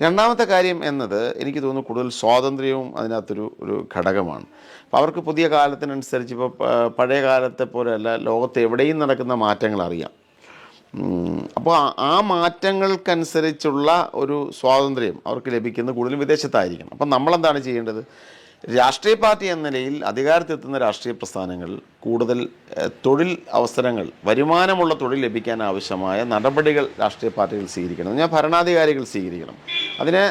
രണ്ടാമത്തെ കാര്യം എന്നത് എനിക്ക് തോന്നുന്നു കൂടുതൽ സ്വാതന്ത്ര്യവും അതിനകത്തൊരു ഘടകമാണ്. അപ്പോൾ അവർക്ക് പുതിയ കാലത്തിനനുസരിച്ച് ഇപ്പോൾ പഴയ കാലത്തെ പോലെയല്ല, ലോകത്ത് എവിടെയും നടക്കുന്ന മാറ്റങ്ങൾ അറിയാം. അപ്പോൾ ആ മാറ്റങ്ങൾക്കനുസരിച്ചുള്ള ഒരു സ്വാതന്ത്ര്യം അവർക്ക് ലഭിക്കുന്നത് കൂടുതലും വിദേശത്തായിരിക്കണം. അപ്പം നമ്മളെന്താണ് ചെയ്യേണ്ടത്? രാഷ്ട്രീയ പാർട്ടി എന്ന നിലയിൽ അധികാരത്തിലെത്തുന്ന രാഷ്ട്രീയ പ്രസ്ഥാനങ്ങൾ കൂടുതൽ തൊഴിൽ അവസരങ്ങൾ, വരുമാനമുള്ള തൊഴിൽ ലഭിക്കാൻ ആവശ്യമായ നടപടികൾ രാഷ്ട്രീയ പാർട്ടികൾ സ്വീകരിക്കണം. ഭരണാധികാരികൾ സ്വീകരിക്കണം. അതിന്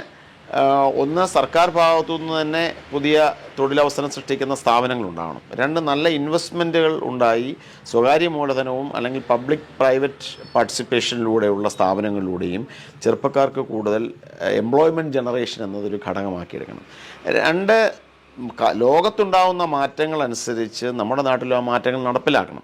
ഒന്ന്, സർക്കാർ ഭാഗത്തു നിന്ന് തന്നെ പുതിയ തൊഴിലവസരം സൃഷ്ടിക്കുന്ന സ്ഥാപനങ്ങളുണ്ടാകണം. 2, നല്ല ഇൻവെസ്റ്റ്മെൻറ്റുകൾ ഉണ്ടായി സ്വകാര്യ മൂലധനവും അല്ലെങ്കിൽ പബ്ലിക് പ്രൈവറ്റ് പാർട്ടിസിപ്പേഷനിലൂടെയുള്ള സ്ഥാപനങ്ങളിലൂടെയും ചെറുപ്പക്കാർക്ക് കൂടുതൽ എംപ്ലോയ്മെൻറ്റ് ജനറേഷൻ എന്നതൊരു ഘടകമാക്കിയെടുക്കണം. 2, ലോകത്തുണ്ടാകുന്ന മാറ്റങ്ങൾ അനുസരിച്ച് നമ്മുടെ നാട്ടിലും ആ മാറ്റങ്ങൾ നടപ്പിലാക്കണം.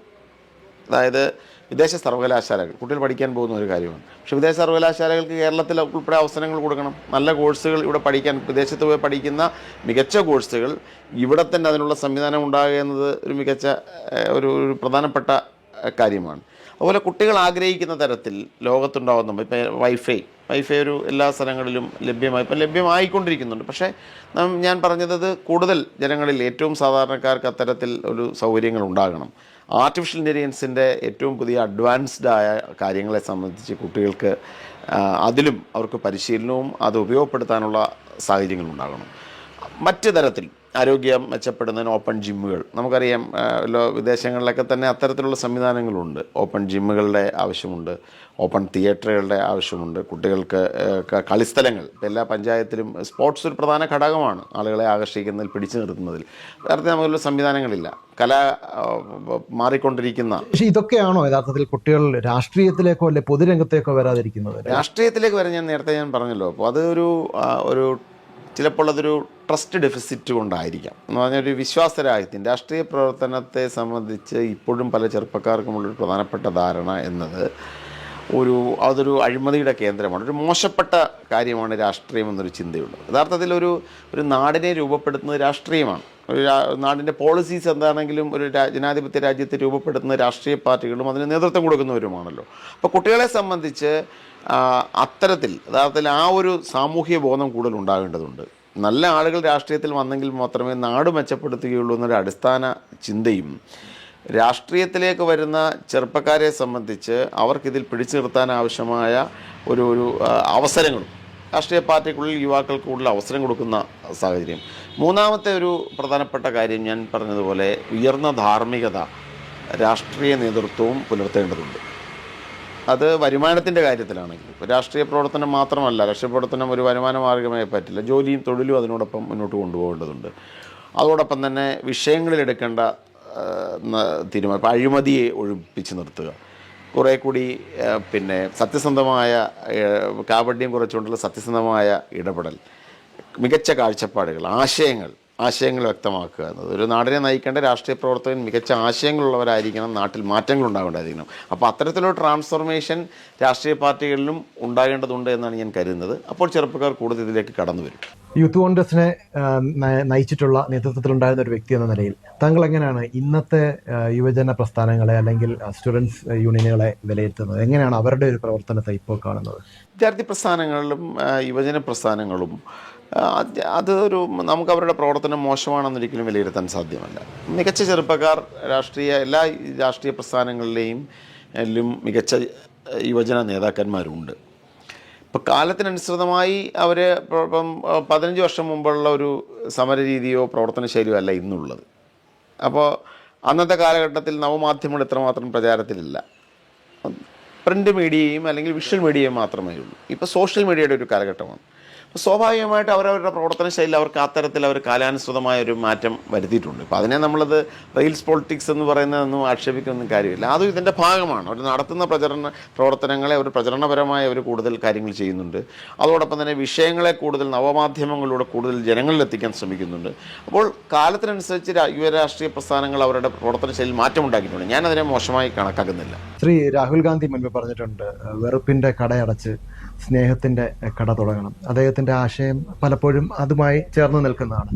അതായത് വിദേശ സർവകലാശാലകൾ കുട്ടികൾ പഠിക്കാൻ പോകുന്ന ഒരു കാര്യമാണ്. പക്ഷേ വിദേശ സർവകലാശാലകൾക്ക് കേരളത്തിൽ ഉൾപ്പെടെ അവസരങ്ങൾ കൊടുക്കണം. നല്ല കോഴ്സുകൾ ഇവിടെ പഠിക്കാൻ, വിദേശത്ത് പോയി പഠിക്കുന്ന മികച്ച കോഴ്സുകൾ ഇവിടെ തന്നെ അതിനുള്ള സംവിധാനം ഉണ്ടാകുക എന്നത് ഒരു മികച്ച ഒരു പ്രധാനപ്പെട്ട കാര്യമാണ്. അതുപോലെ കുട്ടികൾ ആഗ്രഹിക്കുന്ന തരത്തിൽ ലോകത്തുണ്ടാകുന്ന ഇപ്പോൾ വൈഫൈ ഒരു എല്ലാ സ്ഥലങ്ങളിലും ലഭ്യമായിക്കൊണ്ടിരിക്കുന്നുണ്ട്. പക്ഷേ ഞാൻ പറഞ്ഞത് കൂടുതൽ ജനങ്ങളിൽ, ഏറ്റവും സാധാരണക്കാർക്ക് അത്തരത്തിൽ ഒരു സൗകര്യങ്ങൾ ഉണ്ടാകണം. ആർട്ടിഫിഷ്യൽ ഇൻ്റലിജൻസിൻ്റെ ഏറ്റവും പുതിയ അഡ്വാൻസ്ഡ് ആയ കാര്യങ്ങളെ സംബന്ധിച്ച് കുട്ടികൾക്ക് അതിലും അവർക്ക് പരിശീലനവും അത് ഉപയോഗപ്പെടുത്താനുള്ള സാഹചര്യങ്ങളുണ്ടാകണം. മറ്റ് തരത്തിൽ ആരോഗ്യം മെച്ചപ്പെടുന്നതിന് ഓപ്പൺ ജിമ്മുകൾ, നമുക്കറിയാം വിദേശങ്ങളിലൊക്കെ തന്നെ അത്തരത്തിലുള്ള സംവിധാനങ്ങളുണ്ട്. ഓപ്പൺ ജിമ്മുകളുടെ ആവശ്യമുണ്ട്, ഓപ്പൺ തിയേറ്ററുകളുടെ ആവശ്യമുണ്ട്. കുട്ടികൾക്ക് കളിസ്ഥലങ്ങൾ, ഇപ്പോൾ എല്ലാ പഞ്ചായത്തിലും സ്പോർട്സ് ഒരു പ്രധാന ഘടകമാണ് ആളുകളെ ആകർഷിക്കുന്നതിൽ, പിടിച്ചു നിർത്തുന്നതിൽ. നേരത്തെ നമുക്കുള്ള സംവിധാനങ്ങളില്ല. കല മാറിക്കൊണ്ടിരിക്കുന്ന. പക്ഷേ ഇതൊക്കെയാണോ യഥാർത്ഥത്തിൽ കുട്ടികൾ രാഷ്ട്രീയത്തിലേക്കോ അല്ലെ പൊതുരംഗത്തേക്കോ വരാതിരിക്കുന്നത്? രാഷ്ട്രീയത്തിലേക്ക് വരെ നേരത്തെ ഞാൻ പറഞ്ഞല്ലോ. അപ്പോൾ അതൊരു ചിലപ്പോൾ അതൊരു ട്രസ്റ്റ് ഡെഫിസിറ്റ് കൊണ്ടായിരിക്കാം. എന്ന് പറഞ്ഞാൽ ഒരു വിശ്വാസരാഹിത്യം. രാഷ്ട്രീയ പ്രവർത്തനത്തെ സംബന്ധിച്ച് ഇപ്പോഴും പല ചെറുപ്പക്കാർക്കുമുള്ളൊരു പ്രധാനപ്പെട്ട ധാരണ എന്നത് അതൊരു അഴിമതിയുടെ കേന്ദ്രമാണ്, ഒരു മോശപ്പെട്ട കാര്യമാണ് രാഷ്ട്രീയം എന്നൊരു ചിന്തയുണ്ട്. യഥാർത്ഥത്തിൽ ഒരു നാടിനെ രൂപപ്പെടുത്തുന്നത് രാഷ്ട്രീയമാണ്. ഒരു നാടിൻ്റെ പോളിസീസ് എന്താണെങ്കിലും ഒരു ജനാധിപത്യ രാജ്യത്തെ രൂപപ്പെടുത്തുന്ന രാഷ്ട്രീയ പാർട്ടികളും അതിന് നേതൃത്വം കൊടുക്കുന്നവരുമാണല്ലോ. അപ്പോൾ കുട്ടികളെ സംബന്ധിച്ച് അത്തരത്തിൽ യഥാർത്ഥത്തിൽ ആ ഒരു സാമൂഹ്യ ബോധം കൂടുതൽ ഉണ്ടാകേണ്ടതുണ്ട്. നല്ല ആളുകൾ രാഷ്ട്രീയത്തിൽ വന്നെങ്കിൽ മാത്രമേ നാട് മെച്ചപ്പെടുത്തുകയുള്ളൂ എന്നൊരു അടിസ്ഥാന ചിന്തയും രാഷ്ട്രീയത്തിലേക്ക് വരുന്ന ചെറുപ്പക്കാരെ സംബന്ധിച്ച് അവർക്കിതിൽ പിടിച്ചു നിർത്താൻ ആവശ്യമായ ഒരു അവസരങ്ങളും രാഷ്ട്രീയ പാർട്ടിക്കുള്ളിൽ യുവാക്കൾക്ക് കൂടുതൽ അവസരം കൊടുക്കുന്ന സാഹചര്യം. മൂന്നാമത്തെ ഒരു പ്രധാനപ്പെട്ട കാര്യം ഞാൻ പറഞ്ഞതുപോലെ ഉയർന്ന ധാർമ്മികത രാഷ്ട്രീയ നേതൃത്വവും പുലർത്തേണ്ടതുണ്ട്. അത് വരുമാനത്തിൻ്റെ കാര്യത്തിലാണെങ്കിൽ ഇപ്പോൾ രാഷ്ട്രീയ പ്രവർത്തനം മാത്രമല്ല, രാഷ്ട്രീയ പ്രവർത്തനം ഒരു വരുമാന മാർഗമായി പറ്റില്ല, ജോലിയും തൊഴിലും അതിനോടൊപ്പം മുന്നോട്ട് കൊണ്ടുപോകേണ്ടതുണ്ട്. അതോടൊപ്പം തന്നെ വിഷയങ്ങളിലെടുക്കേണ്ട തീരുമാനം, ഇപ്പോൾ അഴിമതിയെ ഒഴിപ്പിച്ച് നിർത്തുക, കുറേ കൂടി പിന്നെ സത്യസന്ധമായ കാപട്യം കുറച്ചുകൊണ്ടുള്ള സത്യസന്ധമായ ഇടപെടൽ, മികച്ച കാഴ്ചപ്പാടുകൾ, ആശയങ്ങൾ വ്യക്തമാക്കുക എന്നത്. ഒരു നാടിനെ നയിക്കേണ്ട രാഷ്ട്രീയ പ്രവർത്തകൻ മികച്ച ആശയങ്ങളുള്ളവരായിരിക്കണം, നാട്ടിൽ മാറ്റങ്ങൾ ഉണ്ടാകേണ്ടതായിരിക്കണം. അപ്പോൾ അത്തരത്തിലുള്ള ട്രാൻസ്ഫോർമേഷൻ രാഷ്ട്രീയ പാർട്ടികളിലും ഉണ്ടാകേണ്ടതുണ്ട് എന്നാണ് ഞാൻ കരുതുന്നത്. അപ്പോൾ ചെറുപ്പക്കാർ കൂടുതൽ ഇതിലേക്ക് കടന്നു വരും. യൂത്ത് കോൺഗ്രസിനെ നയിച്ചിട്ടുള്ള നേതൃത്വത്തിലുണ്ടായിരുന്ന ഒരു വ്യക്തി എന്ന നിലയിൽ താങ്കൾ എങ്ങനെയാണ് ഇന്നത്തെ യുവജന പ്രസ്ഥാനങ്ങളെ അല്ലെങ്കിൽ സ്റ്റുഡൻസ് യൂണിയനുകളെ വിലയിരുത്തുന്നത്? എങ്ങനെയാണ് അവരുടെ ഒരു പ്രവർത്തനത്തെ ഇപ്പോൾ കാണുന്നത്? വിദ്യാർത്ഥി പ്രസ്ഥാനങ്ങളിലും യുവജന പ്രസ്ഥാനങ്ങളും അത് നമുക്ക് അവരുടെ പ്രവർത്തനം മോശമാണെന്നൊരിക്കലും വിലയിരുത്താൻ സാധ്യമല്ല. മികച്ച ചെറുപ്പക്കാർ എല്ലാ രാഷ്ട്രീയ പ്രസ്ഥാനങ്ങളിലെയും മികച്ച യുവജന നേതാക്കന്മാരുണ്ട്. ഇപ്പോൾ കാലത്തിനനുസൃതമായി അവർ ഇപ്പം 15 വർഷം മുമ്പുള്ള ഒരു സമരരീതിയോ പ്രവർത്തന ശൈലിയോ അല്ല ഇന്നുള്ളത്. അപ്പോൾ അന്നത്തെ കാലഘട്ടത്തിൽ നവമാധ്യമങ്ങൾ ഇത്രമാത്രം പ്രചാരത്തിലില്ല. പ്രിൻ്റ് മീഡിയയും അല്ലെങ്കിൽ വിഷ്വൽ മീഡിയയും മാത്രമേ ഉള്ളൂ. ഇപ്പോൾ സോഷ്യൽ മീഡിയയുടെ ഒരു കാലഘട്ടമാണ്. അപ്പോൾ സ്വാഭാവികമായിട്ട് അവരവരുടെ പ്രവർത്തന ശൈലി അവർക്ക് അത്തരത്തിൽ അവർ കാലാനുസൃതമായ ഒരു മാറ്റം വരുത്തിയിട്ടുണ്ട്. അപ്പോൾ അതിനെ നമ്മളത് റീൽസ് പൊളിറ്റിക്സ് എന്ന് പറയുന്നതൊന്നും ആക്ഷേപിക്കുന്നൊന്നും കാര്യമില്ല. അതും ഇതിൻ്റെ ഭാഗമാണ്. അവർ നടത്തുന്ന പ്രവർത്തനങ്ങളെ അവർ പ്രചരണപരമായി അവർ കൂടുതൽ കാര്യങ്ങൾ ചെയ്യുന്നുണ്ട്. അതോടൊപ്പം തന്നെ വിഷയങ്ങളെ കൂടുതൽ നവമാധ്യമങ്ങളിലൂടെ കൂടുതൽ ജനങ്ങളിലെത്തിക്കാൻ ശ്രമിക്കുന്നുണ്ട്. അപ്പോൾ കാലത്തിനനുസരിച്ച് യുവരാഷ്ട്രീയ പ്രസ്ഥാനങ്ങൾ അവരുടെ പ്രവർത്തന ശൈലിയിൽ മാറ്റമുണ്ടാക്കിയിട്ടുണ്ട്. ഞാനതിനെ മോശമായി കണക്കാക്കുന്നില്ല. ശ്രീ രാഹുൽ ഗാന്ധി മുൻപ് പറഞ്ഞിട്ടുണ്ട്, വെറുപ്പിൻ്റെ കടയടച്ച് സ്നേഹത്തിൻ്റെ കട തുടങ്ങണം. അദ്ദേഹത്തിൻ്റെ ആശയം പലപ്പോഴും അതുമായി ചേർന്ന് നിൽക്കുന്നതാണ്.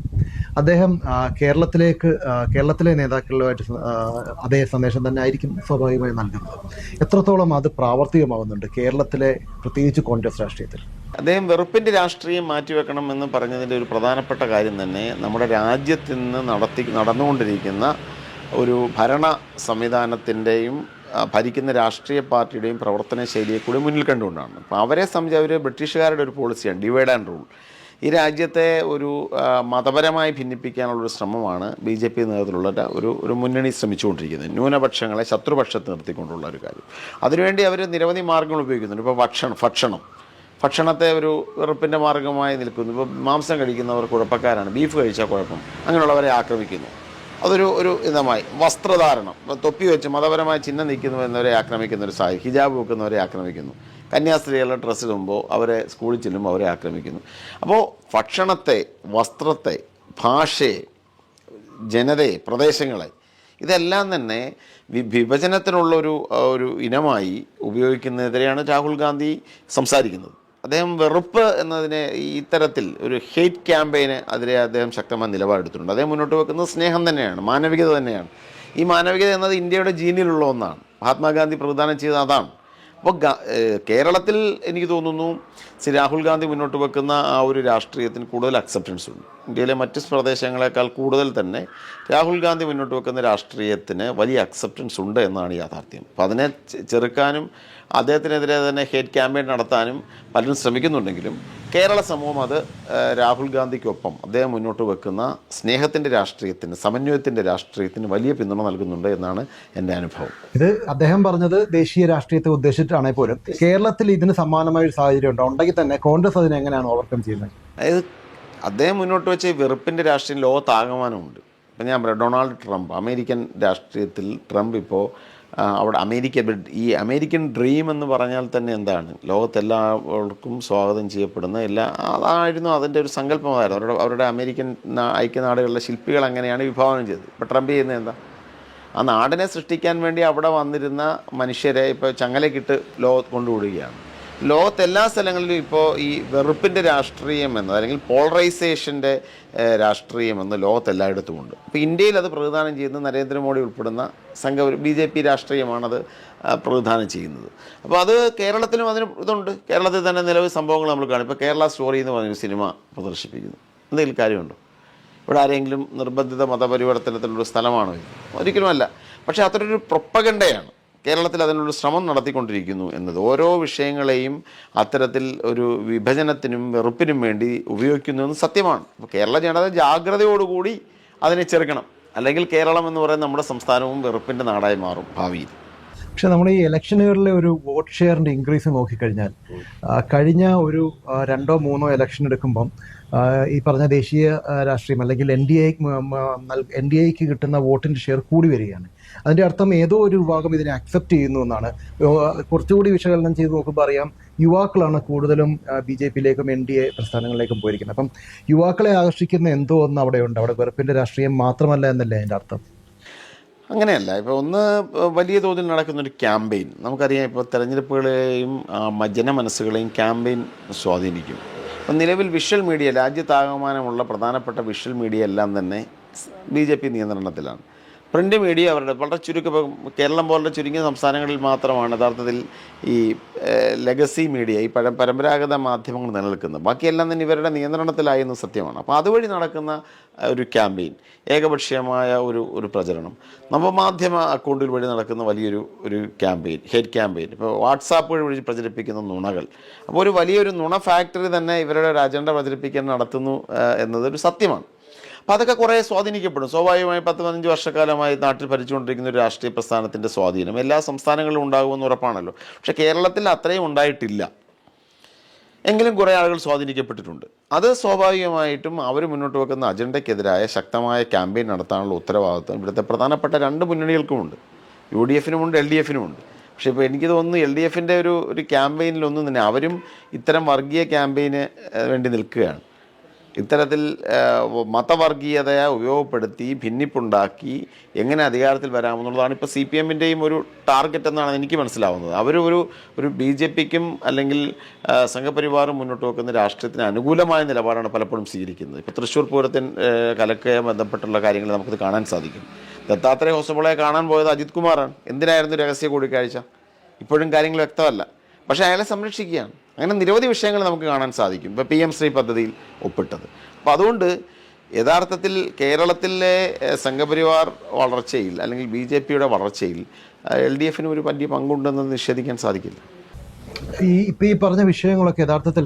അദ്ദേഹം കേരളത്തിലെ നേതാക്കളുമായിട്ട് അതേ സന്ദേശം തന്നെ ആയിരിക്കും സ്വാഭാവികമായി നൽകുന്നത്. എത്രത്തോളം അത് പ്രാവർത്തികമാകുന്നുണ്ട് കേരളത്തിലെ പ്രത്യേകിച്ച് കോൺഗ്രസ് രാഷ്ട്രീയത്തിൽ? അദ്ദേഹം വെറുപ്പിൻ്റെ രാഷ്ട്രീയം മാറ്റിവെക്കണം എന്ന് പറഞ്ഞതിൻ്റെ ഒരു പ്രധാനപ്പെട്ട കാര്യം തന്നെ നമ്മുടെ രാജ്യത്ത് നിന്ന് നടന്നുകൊണ്ടിരിക്കുന്ന ഒരു ഭരണ സംവിധാനത്തിൻ്റെയും ഭരിക്കുന്ന രാഷ്ട്രീയ പാർട്ടിയുടെയും പ്രവർത്തന ശൈലിയെ കൂടി മുന്നിൽ കണ്ടുകൊണ്ടാണ്. അപ്പോൾ അവരെ സംബന്ധിച്ച് അവർ ബ്രിട്ടീഷുകാരുടെ ഒരു പോളിസിയാണ് ഡിവൈഡ് ആൻഡ് റൂൾ. ഈ രാജ്യത്തെ ഒരു മതപരമായി ഭിന്നിപ്പിക്കാനുള്ളൊരു ശ്രമമാണ് BJP നേതൃത്വത്തിലുള്ള ഒരു മുന്നണി ശ്രമിച്ചുകൊണ്ടിരിക്കുന്നത്. ന്യൂനപക്ഷങ്ങളെ ശത്രുപക്ഷത്ത് നിർത്തിക്കൊണ്ടുള്ള ഒരു കാര്യം. അതിനുവേണ്ടി അവർ നിരവധി മാർഗ്ഗങ്ങൾ ഉപയോഗിക്കുന്നുണ്ട്. ഇപ്പോൾ ഭക്ഷണത്തെ ഒരു വെറുപ്പിൻ്റെ മാർഗ്ഗമായി നിൽക്കുന്നു. ഇപ്പോൾ മാംസം കഴിക്കുന്നവർ കുഴപ്പക്കാരാണ്, ബീഫ് കഴിച്ചാൽ കുഴപ്പം, അങ്ങനെയുള്ളവരെ ആക്രമിക്കുന്നു. അതൊരു ഇതമായി വസ്ത്രധാരണം, തൊപ്പി വെച്ച് മതപരമായ ചിഹ്നം നീക്കുന്നവരെ ആക്രമിക്കുന്ന ഒരു സാഹചര്യം, ഹിജാബ് വെക്കുന്നവരെ ആക്രമിക്കുന്നു, കന്യാസ്ത്രീകളുടെ ഡ്രസ്സ് ഇടുമ്പോൾ അവരെ സ്കൂളിൽ ചെല്ലുമ്പോൾ അവരെ ആക്രമിക്കുന്നു. അപ്പോൾ ഭക്ഷണത്തെ, വസ്ത്രത്തെ, ഭാഷയെ, ജനതയെ, പ്രദേശങ്ങളെ ഇതെല്ലാം തന്നെ വിഭജനത്തിനുള്ള ഒരു ഇനമായി ഉപയോഗിക്കുന്നതിനെതിരെയാണ് രാഹുൽ ഗാന്ധി സംസാരിക്കുന്നത്. അദ്ദേഹം വെറുപ്പ് എന്നതിനെ ഇത്തരത്തിൽ ഒരു ഹെയ്റ്റ് ക്യാമ്പയിന് അതിരെ അദ്ദേഹം ശക്തമായ നിലപാടെടുത്തിട്ടുണ്ട്. അദ്ദേഹം മുന്നോട്ട് വെക്കുന്നത് സ്നേഹം തന്നെയാണ്, മാനവികത തന്നെയാണ്. ഈ മാനവികത എന്നത് ഇന്ത്യയുടെ ജീനിലുള്ള ഒന്നാണ്. മഹാത്മാഗാന്ധി പ്രതിദാനം ചെയ്തത് അതാണ്. അപ്പോൾ കേരളത്തിൽ എനിക്ക് തോന്നുന്നു ശ്രീ രാഹുൽ ഗാന്ധി മുന്നോട്ട് വെക്കുന്ന ആ ഒരു രാഷ്ട്രീയത്തിന് കൂടുതൽ അക്സെപ്റ്റൻസ് ഉണ്ട്. ഇന്ത്യയിലെ മറ്റ് പ്രദേശങ്ങളെക്കാൾ കൂടുതൽ തന്നെ രാഹുൽ ഗാന്ധി മുന്നോട്ട് വെക്കുന്ന രാഷ്ട്രീയത്തിന് വലിയ അക്സെപ്റ്റൻസ് ഉണ്ട് എന്നാണ് യാഥാർത്ഥ്യം. അപ്പോൾ അതിനെ ചെറുക്കാനും അദ്ദേഹത്തിനെതിരെ തന്നെ ഹേറ്റ് ക്യാമ്പയിൻ നടത്താനും പലരും ശ്രമിക്കുന്നുണ്ടെങ്കിലും കേരള സമൂഹം അത് രാഹുൽ ഗാന്ധിക്കൊപ്പം അദ്ദേഹം മുന്നോട്ട് വെക്കുന്ന സ്നേഹത്തിൻ്റെ രാഷ്ട്രീയത്തിന്, സമന്വയത്തിൻ്റെ രാഷ്ട്രീയത്തിന് വലിയ പിന്തുണ നൽകുന്നുണ്ട് എന്നാണ് എൻ്റെ അനുഭവം. ഇത് അദ്ദേഹം പറഞ്ഞത് ദേശീയ രാഷ്ട്രീയത്തെ ഉദ്ദേശിച്ചിട്ടാണെങ്കിൽ പോലും കേരളത്തിൽ ഇതിന് സമാനമായ ഒരു സാഹചര്യം ഉണ്ടെങ്കിൽ തന്നെ കോൺഗ്രസ് അതിനെ എങ്ങനെയാണ് ഓവർകം ചെയ്യുന്നത്? അതായത് അദ്ദേഹം മുന്നോട്ട് വെച്ച വെറുപ്പിൻ്റെ രാഷ്ട്രീയം ലോകത്താകമാനമുണ്ട്. ഇപ്പം ഞാൻ പറയാം, ഡൊണാൾഡ് ട്രംപ്, അമേരിക്കൻ രാഷ്ട്രീയത്തിൽ ട്രംപ് ഇപ്പോൾ അവിടെ ഈ അമേരിക്കൻ ഡ്രീം എന്ന് പറഞ്ഞാൽ തന്നെ എന്താണ്, ലോകത്തെല്ലാവർക്കും സ്വാഗതം ചെയ്യപ്പെടുന്ന അതായിരുന്നു അതിൻ്റെ ഒരു സങ്കല്പമായിരുന്നു. അവരുടെ അമേരിക്കൻ ഐക്യനാടുകളിലെ ശില്പികൾ അങ്ങനെയാണ് വിഭാവനം ചെയ്തത്. ഇപ്പോൾ ട്രംപ് ചെയ്യുന്നത് എന്താ, ആ നാടിനെ സൃഷ്ടിക്കാൻ വേണ്ടി അവിടെ വന്നിരുന്ന മനുഷ്യരെ ഇപ്പോൾ ചങ്ങലക്കിട്ട് ലോകത്ത് കൊണ്ടുവിടുകയാണ്. ലോകത്തെല്ലാ സ്ഥലങ്ങളിലും ഇപ്പോൾ ഈ വെറുപ്പിൻ്റെ രാഷ്ട്രീയം എന്നത് അല്ലെങ്കിൽ പോളറൈസേഷൻ്റെ രാഷ്ട്രീയം എന്ന് ലോകത്തെല്ലായിടത്തും ഉണ്ട്. ഇപ്പോൾ ഇന്ത്യയിൽ അത് പ്രതിദാനം ചെയ്യുന്നത് നരേന്ദ്രമോദി ഉൾപ്പെടുന്ന BJP രാഷ്ട്രീയമാണത് പ്രതിദാനം ചെയ്യുന്നത്. അപ്പോൾ അത് കേരളത്തിലും അതിന് ഇതുണ്ട്. കേരളത്തിൽ തന്നെ നിലവിൽ സംഭവങ്ങൾ നമ്മൾ കാണും. ഇപ്പോൾ കേരള സ്റ്റോറി എന്ന് പറഞ്ഞൊരു സിനിമ പ്രദർശിപ്പിക്കുന്നു. എന്തെങ്കിലും കാര്യമുണ്ടോ? ഇവിടെ ആരെങ്കിലും നിർബന്ധിത മതപരിവർത്തനത്തിലുള്ള സ്ഥലമാണോ ഇത്? ഒരിക്കലുമല്ല. പക്ഷേ അത്തരൊരു പ്രൊപ്പഗണ്ടയാണ് കേരളത്തിൽ അതിനൊരു ശ്രമം നടത്തിക്കൊണ്ടിരിക്കുന്നു എന്നത്. ഓരോ വിഷയങ്ങളെയും അത്തരത്തിൽ ഒരു വിഭജനത്തിനും വെറുപ്പിനും വേണ്ടി ഉപയോഗിക്കുന്നു എന്ന് സത്യമാണ്. അപ്പോൾ കേരള ജനത ജാഗ്രതയോടുകൂടി അതിനെ ചെറുക്കണം. അല്ലെങ്കിൽ കേരളം എന്ന് പറയുന്ന നമ്മുടെ സംസ്ഥാനവും വെറുപ്പിൻ്റെ നാടായി മാറും ഭാവിയിൽ. പക്ഷെ നമ്മൾ ഈ ഇലക്ഷനുകളിലെ ഒരു വോട്ട് ഷെയറിന്റെ ഇൻക്രീസ് നോക്കിക്കഴിഞ്ഞാൽ കഴിഞ്ഞ ഒരു 2-3 ഇലക്ഷൻ എടുക്കുമ്പം ഈ പറഞ്ഞ ദേശീയ രാഷ്ട്രീയം അല്ലെങ്കിൽ എൻ ഡി എക്ക് കിട്ടുന്ന വോട്ടിന്റെ ഷെയർ കൂടി വരികയാണ്. അതിന്റെ അർത്ഥം ഏതോ ഒരു വിഭാഗം ഇതിനെ അക്സെപ്റ്റ് ചെയ്യുന്നു എന്നാണ്. കുറച്ചുകൂടി വിശകലനം ചെയ്ത് നോക്കുമ്പോൾ അറിയാം, യുവാക്കളാണ് കൂടുതലും BJP-യിലേക്കും NDA പ്രസ്ഥാനങ്ങളിലേക്കും പോയിരിക്കുന്നത്. അപ്പം യുവാക്കളെ ആകർഷിക്കുന്ന എന്തോ ഒന്ന് അവിടെയുണ്ട്. അവിടെ വെറുപ്പിന്റെ രാഷ്ട്രീയം മാത്രമല്ല എന്നല്ലേ അതിന്റെ അർത്ഥം? അങ്ങനെയല്ല. ഇപ്പോൾ ഒന്ന് വലിയ തോതിൽ നടക്കുന്നൊരു ക്യാമ്പയിൻ നമുക്കറിയാം. ഇപ്പോൾ തെരഞ്ഞെടുപ്പുകളെയും ജനമനസ്സുകളെയും ക്യാമ്പയിൻ സ്വാധീനിക്കും. അപ്പം നിലവിൽ വിഷ്വൽ മീഡിയ, രാജ്യത്താകമാനമുള്ള പ്രധാനപ്പെട്ട വിഷ്വൽ മീഡിയ എല്ലാം തന്നെ BJP നിയന്ത്രണത്തിലാണ്. പ്രിൻ്റ് മീഡിയ അവരുടെ വളരെ കേരളം പോലുള്ള ചുരുങ്ങിയ സംസ്ഥാനങ്ങളിൽ മാത്രമാണ് യഥാർത്ഥത്തിൽ ഈ ലെഗസി മീഡിയ, ഈ പരമ്പരാഗത മാധ്യമങ്ങൾ നിലനിൽക്കുന്നത്. ബാക്കിയെല്ലാം തന്നെ ഇവരുടെ നിയന്ത്രണത്തിലായി എന്ന് സത്യമാണ്. അപ്പോൾ അതുവഴി നടക്കുന്ന ഒരു ക്യാമ്പയിൻ, ഏകപക്ഷീയമായ ഒരു പ്രചരണം, നവമാധ്യമ അക്കൗണ്ടിൽ വഴി നടക്കുന്ന വലിയൊരു ക്യാമ്പയിൻ, ഹേറ്റ് ക്യാമ്പയിൻ, ഇപ്പോൾ വാട്സാപ്പ് വഴി പ്രചരിപ്പിക്കുന്ന നുണകൾ. അപ്പോൾ ഒരു വലിയൊരു നുണ ഫാക്ടറി തന്നെ ഇവരുടെ ഒരു അജണ്ട പ്രചരിപ്പിക്കാൻ നടത്തുന്നു എന്നതൊരു സത്യമാണ്. അപ്പോൾ അതൊക്കെ കുറേ സ്വാധീനിക്കപ്പെടും. സ്വാഭാവികമായി 10-15 വർഷക്കാലമായി നാട്ടിൽ ഭരിച്ചുകൊണ്ടിരിക്കുന്ന ഒരു രാഷ്ട്രീയ പ്രസ്ഥാനത്തിൻ്റെ സ്വാധീനം എല്ലാ സംസ്ഥാനങ്ങളിലും ഉണ്ടാകുമെന്ന് ഉറപ്പാണല്ലോ. പക്ഷേ കേരളത്തിൽ അത്രയും ഉണ്ടായിട്ടില്ല. എങ്കിലും കുറേ ആളുകൾ സ്വാധീനിക്കപ്പെട്ടിട്ടുണ്ട്. അത് സ്വാഭാവികമായിട്ടും അവർ മുന്നോട്ട് വെക്കുന്ന അജണ്ടയ്ക്കെതിരായ ശക്തമായ ക്യാമ്പയിൻ നടത്താനുള്ള ഉത്തരവാദിത്വം ഇവിടുത്തെ പ്രധാനപ്പെട്ട 2 മുന്നണികൾക്കുമുണ്ട്. UDF-നുമുണ്ട്, LDF-നുമുണ്ട്. പക്ഷേ ഇപ്പോൾ എനിക്ക് തോന്നുന്നു LDF-ൻ്റെ ഒരു ക്യാമ്പയിനിലൊന്നും തന്നെ അവരും ഇത്തരം വർഗീയ ക്യാമ്പയിന് വേണ്ടി നിൽക്കുകയാണ്. ഇത്തരത്തിൽ മതവർഗീയതയെ ഉപയോഗപ്പെടുത്തി ഭിന്നിപ്പുണ്ടാക്കി എങ്ങനെ അധികാരത്തിൽ വരാമെന്നുള്ളതാണ് ഇപ്പോൾ CPM-ൻ്റെയും ഒരു ടാർഗറ്റ് എന്നാണ് എനിക്ക് മനസ്സിലാവുന്നത്. അവർ ഒരു BJP-ക്കും അല്ലെങ്കിൽ സംഘപരിവാറും മുന്നോട്ട് വെക്കുന്ന രാഷ്ട്രീയത്തിന് അനുകൂലമായ നിലപാടാണ് പലപ്പോഴും സ്വീകരിക്കുന്നത്. ഇപ്പോൾ തൃശ്ശൂർ പൂരത്തിന് കലക്കയെ ബന്ധപ്പെട്ടുള്ള കാര്യങ്ങൾ നമുക്കിത് കാണാൻ സാധിക്കും. ദത്താത്രേയ ഹോസബോളെ കാണാൻ പോയത് അജിത് കുമാറാണ്. എന്തിനായിരുന്നു രഹസ്യ കൂടിക്കാഴ്ച? ഇപ്പോഴും കാര്യങ്ങൾ വ്യക്തമല്ല. പക്ഷേ അയാളെ സംരക്ഷിക്കുകയാണ്. അങ്ങനെ നിരവധി വിഷയങ്ങൾ നമുക്ക് കാണാൻ സാധിക്കും. ഇപ്പോൾ PM ശ്രീ പദ്ധതിയിൽ ഒപ്പിട്ടത്. അപ്പോൾ അതുകൊണ്ട് യഥാർത്ഥത്തിൽ കേരളത്തിലെ സംഘപരിവാർ വളർച്ചയിൽ അല്ലെങ്കിൽ BJP-യുടെ വളർച്ചയിൽ LDF-ന് ഒരു വലിയ പങ്കുണ്ടെന്ന് നിഷേധിക്കാൻ സാധിക്കില്ല. ഈ പറഞ്ഞ വിഷയങ്ങളൊക്കെ യഥാർത്ഥത്തിൽ